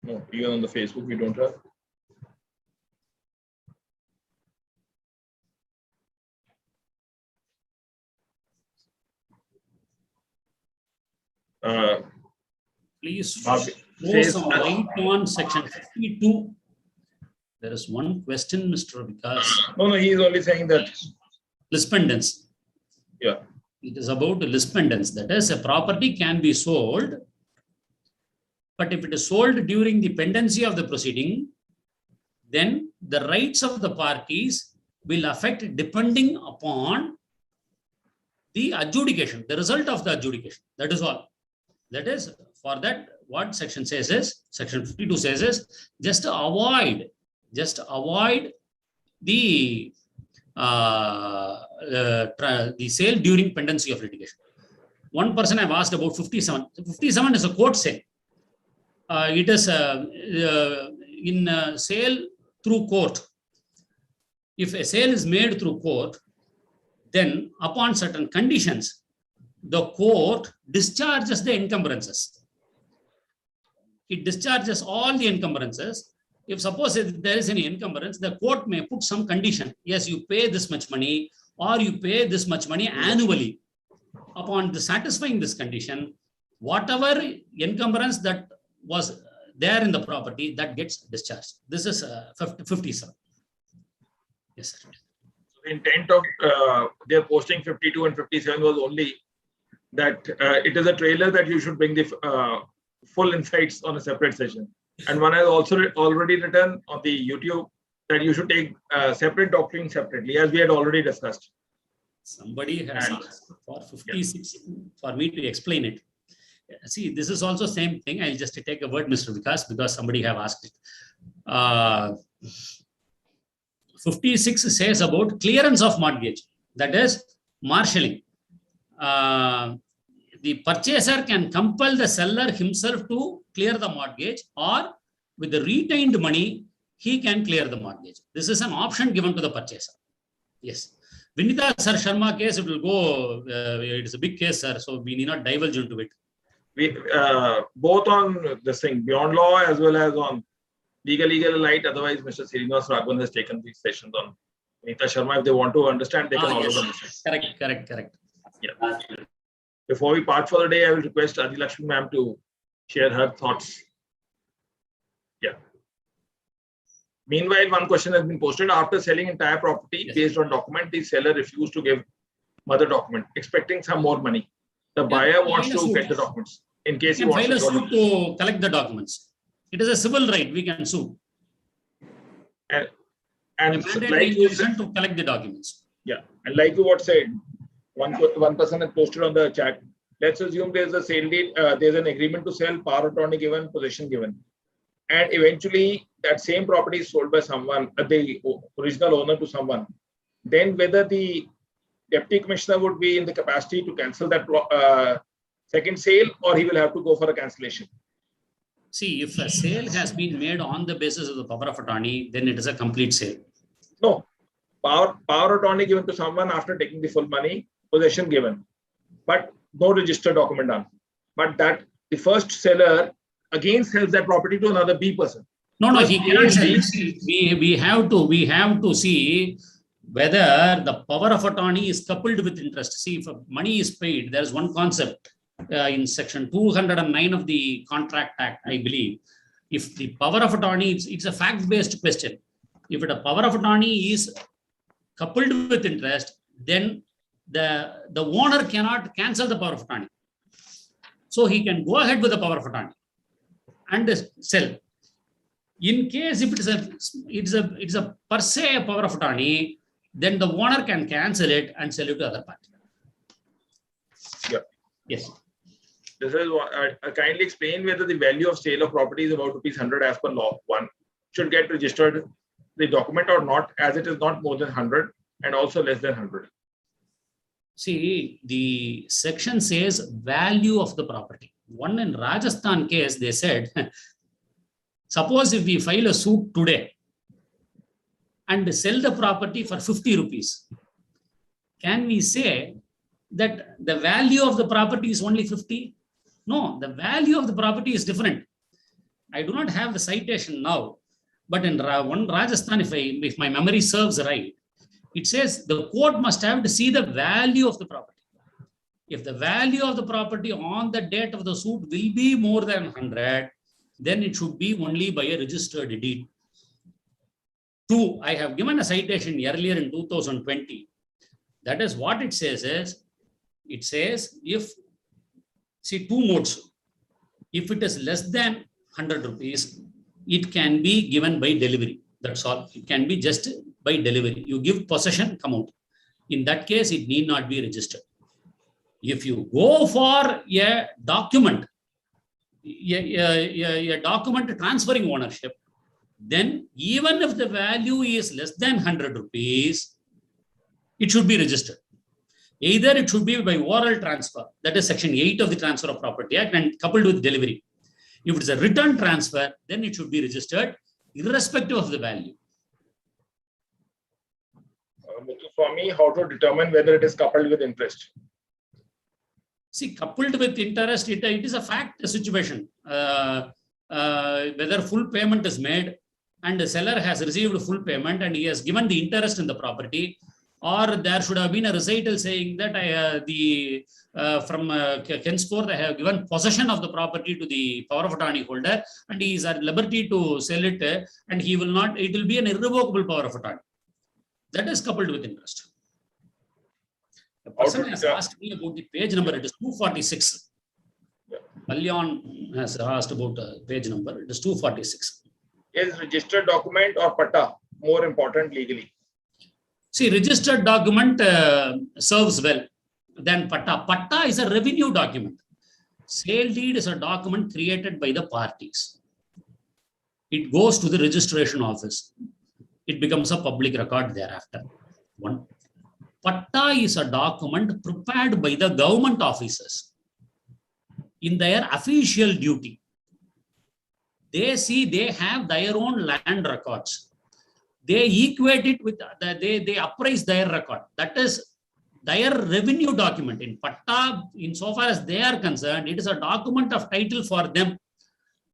No, even on the Facebook we don't have. Please throw some light on section 52. There is one question, Mr. Vikas. No, he is only saying that. Lispendence. Yeah. It is about lispendence. That is, a property can be sold, but if it is sold during the pendency of the proceeding, then the rights of the parties will affect depending upon the adjudication, the result of the adjudication. That is all. That is, for that, what section says is, section 52 says is, just avoid the sale during pendency of litigation. One person I've asked about 57. 57 is a court sale. It is in sale through court. If a sale is made through court, then upon certain conditions, the court discharges the encumbrances. It discharges all the encumbrances. If suppose there is any encumbrance, the court may put some condition. Yes, you pay this much money, or you pay this much money annually. Upon satisfying this condition, whatever encumbrance that was there in the property, that gets discharged. This is 57. Yes, sir. The intent of their posting 52 and 57 was only that it is a trailer that you should bring the full insights on a separate session. And one has also already written on the YouTube that you should take separate doctrine separately, as we had already discussed. Somebody has asked for 56 for me to explain it. See, this is also same thing. I'll just take a word, Mr. Vikas, because somebody have asked it. 56 says about clearance of mortgage. That is marshalling. The purchaser can compel the seller himself to clear the mortgage, or with the retained money, he can clear the mortgage. This is an option given to the purchaser. Yes. Vinita Sir Sharma case, it will go, it is a big case, sir. So we need not divulge into it. We both on this thing, beyond law as well as on legal light. Otherwise, Mr. Srinivas Raghavan has taken these sessions on Vinita Sharma. If they want to understand, they can always understand. Correct. Yeah. Before we part for the day, I will request Adi Lakshmi ma'am to share her thoughts. Yeah. Meanwhile, one question has been posted. After selling entire property based on document, the seller refused to give mother document, expecting some more money. The buyer wants to get the documents in case he wants to sue to collect the documents. It is a civil right. We can sue. And like you said, to collect the documents. Yeah, and like you what said, one person has posted on the chat. Let's assume there's a sale deed, there's an agreement to sell, power of attorney given, possession given, and eventually that same property is sold by someone, the original owner to someone. Then whether the deputy commissioner would be in the capacity to cancel that second sale, or he will have to go for a cancellation. See, if a sale has been made on the basis of the power of attorney, then it is a complete sale. No, power of attorney given to someone after taking the full money, possession given, but no registered document done. But that the first seller again sells that property to another B person. No, he cannot sell. We have to see whether the power of attorney is coupled with interest. See, if money is paid, there is one concept in section 209 of the Contract Act, I believe. If the power of attorney, it's a fact-based question. If the power of attorney is coupled with interest, then the owner cannot cancel the power of attorney. So he can go ahead with the power of attorney and sell. In case if it's a per se power of attorney, then the owner can cancel it and sell it to other party. Yeah. Yes. This is what I kindly explain whether the value of sale of property is about ₹100 as per law. One should get registered the document or not, as it is not more than 100 and also less than 100. See, the section says value of the property. One in Rajasthan case, they said, suppose if we file a suit today and sell the property for 50 rupees, can we say that the value of the property is only 50? No, the value of the property is different. I do not have the citation now, but in one Rajasthan, if my memory serves right, it says the court must have to see the value of the property. If the value of the property on the date of the suit will be more than 100, then it should be only by a registered deed. Two, I have given a citation earlier in 2020. That is what it says is, it says if, see, two modes. If it is less than 100 rupees, it can be given by delivery. That's all. It can be just by delivery. You give possession, come out. In that case, it need not be registered. If you go for a document, a document transferring ownership, then even if the value is less than 100 rupees, it should be registered. Either it should be by oral transfer, that is section 8 of the Transfer of Property Act, and coupled with delivery. If it's a return transfer, then it should be registered irrespective of the value. Swami, how to determine whether it is coupled with interest? See, coupled with interest, it is a fact situation. Whether full payment is made and the seller has received full payment and he has given the interest in the property, or there should have been a recital saying that from henceforth I have given possession of the property to the power of attorney holder and he is at liberty to sell it and he will not, it will be an irrevocable power of attorney. That is coupled with interest. The person has asked me about the page number. It is 246. Kalyan has asked about page number. It is 246. Is registered document or patta more important legally? See, registered document serves well than patta. Patta is a revenue document. Sale deed is a document created by the parties. It goes to the registration office. It becomes a public record thereafter. One. Patta is a document prepared by the government officers in their official duty. They see they have their own land records. they equate it with, they appraise their record. That is their revenue document. In Patta, insofar as they are concerned, it is a document of title for them.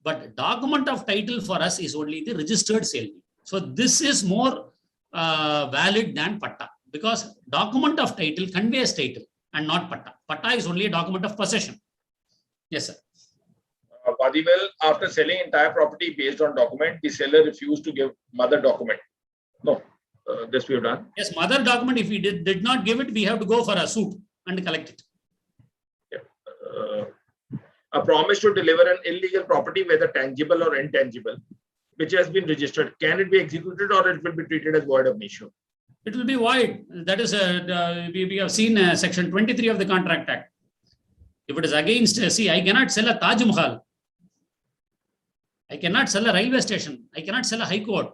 But document of title for us is only the registered sale deed. So this is more valid than Patta, because document of title conveys title and not Patta. Patta is only a document of possession. Yes, sir. Well, after selling entire property based on document, the seller refused to give mother document. No, this we have done. Yes, mother document, if we did not give it, we have to go for a suit and collect it. Yeah. A promise to deliver an illegal property, whether tangible or intangible, which has been registered, can it be executed or it will be treated as void of nature? It will be void. That is, we have seen section 23 of the Contract Act. If it is against, see, I cannot sell a Taj Mahal. I cannot sell a railway station. I cannot sell a high court.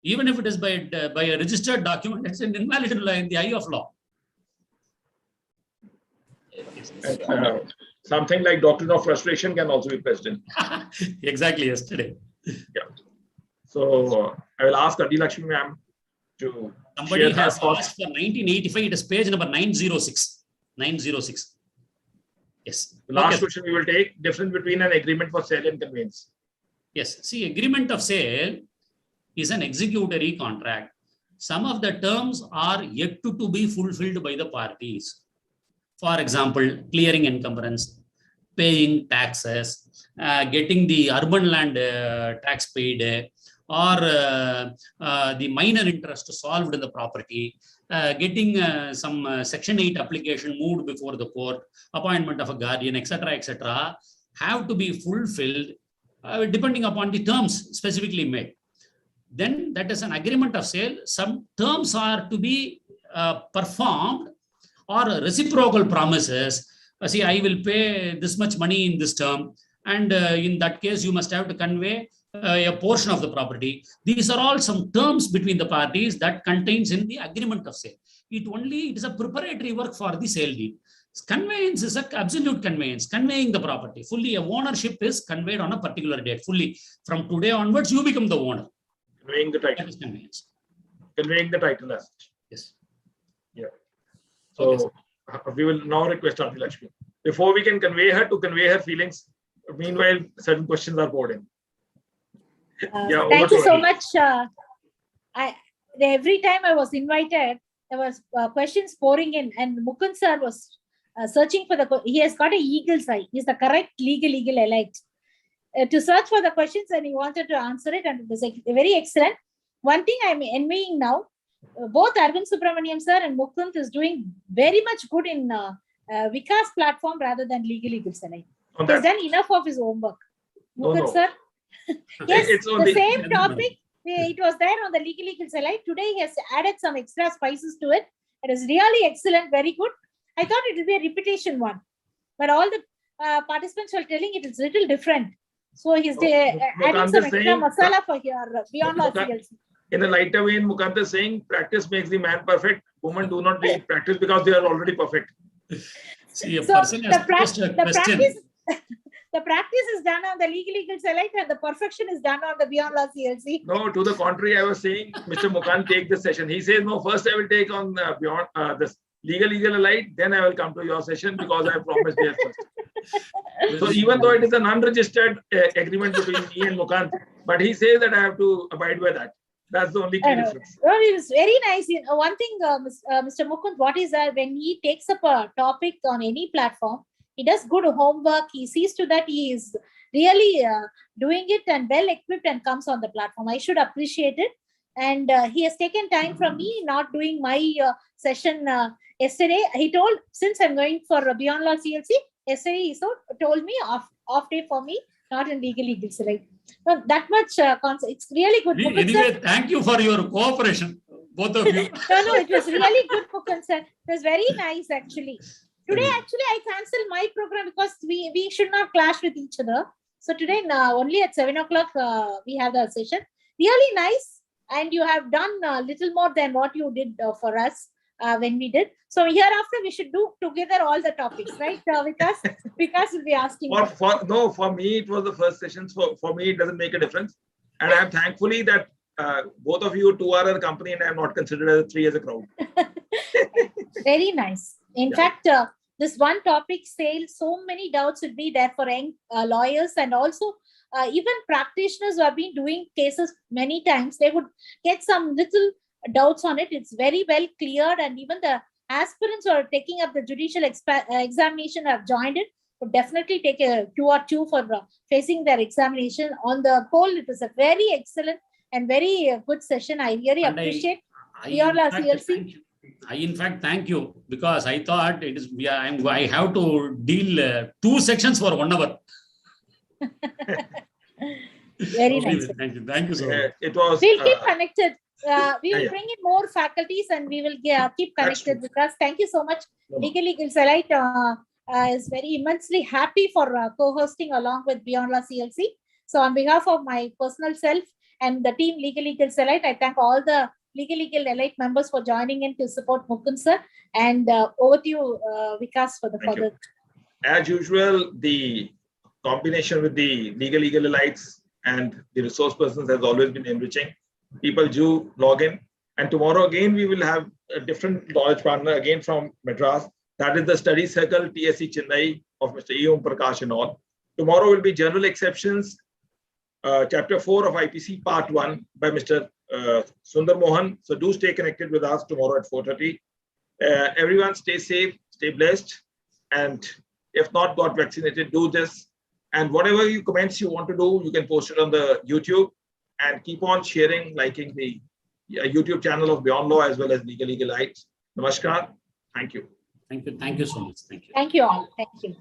Even if it is by a registered document, it's an invalid in the eye of law. Something like doctrine of frustration can also be present in. Exactly, yesterday. Yeah. So I will ask Adi Lakshmi ma'am to. Somebody has asked for 1985. It is page number 906. 906. Yes. The last question we will take: difference between an agreement for sale and conveyance. Yes. See, agreement of sale is an executory contract. Some of the terms are yet to be fulfilled by the parties. For example, clearing encumbrance, paying taxes, getting the urban land tax paid, or the minor interest solved in the property, getting some Section 8 application moved before the court, appointment of a guardian, etc., have to be fulfilled depending upon the terms specifically made. Then that is an agreement of sale. Some terms are to be performed, or reciprocal promises. See, I will pay this much money in this term, and in that case, you must have to convey a portion of the property. These are all some terms between the parties that contains in the agreement of sale. It is a preparatory work for the sale deed. Conveyance is an absolute conveyance, conveying the property. Fully, a ownership is conveyed on a particular date. Fully, from today onwards, you become the owner. Conveying the title. That is conveyance. Conveying the title as such. Yes. Yeah. So we will now request Adi Lakshmi. Before we can convey her feelings, meanwhile, certain questions are poured in. Thank you so much. Every time I was invited, there was questions pouring in, and Mukunth sir was searching for he has got an eagle's eye. He's the correct legal elite to search for the questions, and he wanted to answer it, and it was very excellent. One thing I'm envying now, both Arvind Subramaniam sir and Mukunth is doing very much good in Vikas platform rather than legal elite. He has done enough of his homework. Mukunth sir. Yes, it's the same topic. It was there on the legal elite. Today he has added some extra spices to it. It is really excellent, very good. I thought it would be a repetition one, but all the participants were telling it is little different. So he's adding some extra masala for here beyond our CLC. In a lighter vein, Mukunth is saying practice makes the man perfect. Women do not need practice because they are already perfect. See, the practice is done on the legal elite and the perfection is done on the beyond law CLC. No, to the contrary, I was saying, Mr. Mukunth, take this session. He says, no, first I will take on beyond this legal elite, then I will come to your session because I promised there first. So even though it is an unregistered agreement between me and Mukunth, but he says that I have to abide by that. That's the only key difference. Well, it was very nice. One thing, Mr. Mukunth, what is that when he takes up a topic on any platform, he does good homework. He sees to that he is really doing it and well equipped and comes on the platform. I should appreciate it. And he has taken time from me not doing my session yesterday. He told, since I'm going for Beyond Law CLC, yesterday he told me off day for me, not in legal elite. Well, that much it's really good. Anyway, thank you for your cooperation, both of you. No, it was really good, Mukunth sir. It was very nice actually. Today, actually, I canceled my program because we should not clash with each other. So today, only at 7 o'clock, we have the session. Really nice. And you have done a little more than what you did for us when we did. So hereafter, we should do together all the topics, right? Vikas will be asking. For me, it was the first session. For me, it doesn't make a difference. And I'm thankfully that both of you, 2 are a company and I am not considered as 3 as a crowd. Very nice. In Yeah. fact, this one topic sale, so many doubts will be there for young lawyers, and also even practitioners who have been doing cases many times. They would get some little doubts on it. It's very well cleared, and even the aspirants who are taking up the judicial examination have joined it. Would definitely take a Q or 2 for facing their examination. On the whole, it was a very excellent and very good session. I really And appreciate in your fact, CLC. thank you. I in fact thank you, because I thought it is I have to deal 2 sections for 1 hour. Very nice. Thank you so much. It was. We'll keep connected. We will Yeah. bring in more faculties and we will keep That's connected with us. Thank you so much. No, no. Legal Salite is very immensely happy for co-hosting along with Beyond Law CLC. So on behalf of my personal self and the team Legal Salite, I thank all the Legal Elite members for joining in to support Mukunth sir. And over to you, Vikas, for the Thank you. further. As usual, the combination with the legal elites and the resource persons has always been enriching. People do log in. And tomorrow again, we will have a different knowledge partner again from Madras. That is the study circle TSC Chennai of Mr. E. Om Prakash and all. Tomorrow will be general exceptions, chapter 4 of IPC part 1 by Mr. Sundar Mohan. So do stay connected with us tomorrow at 4:30. Everyone stay safe, stay blessed. And if not got vaccinated, do this. And whatever you comments you want to do, you can post it on the YouTube, and keep on sharing, liking the YouTube channel of Beyond Law as well as Legal Elites. Namaskar. Thank you. Thank you so much. Thank you. Thank you all. Thank you.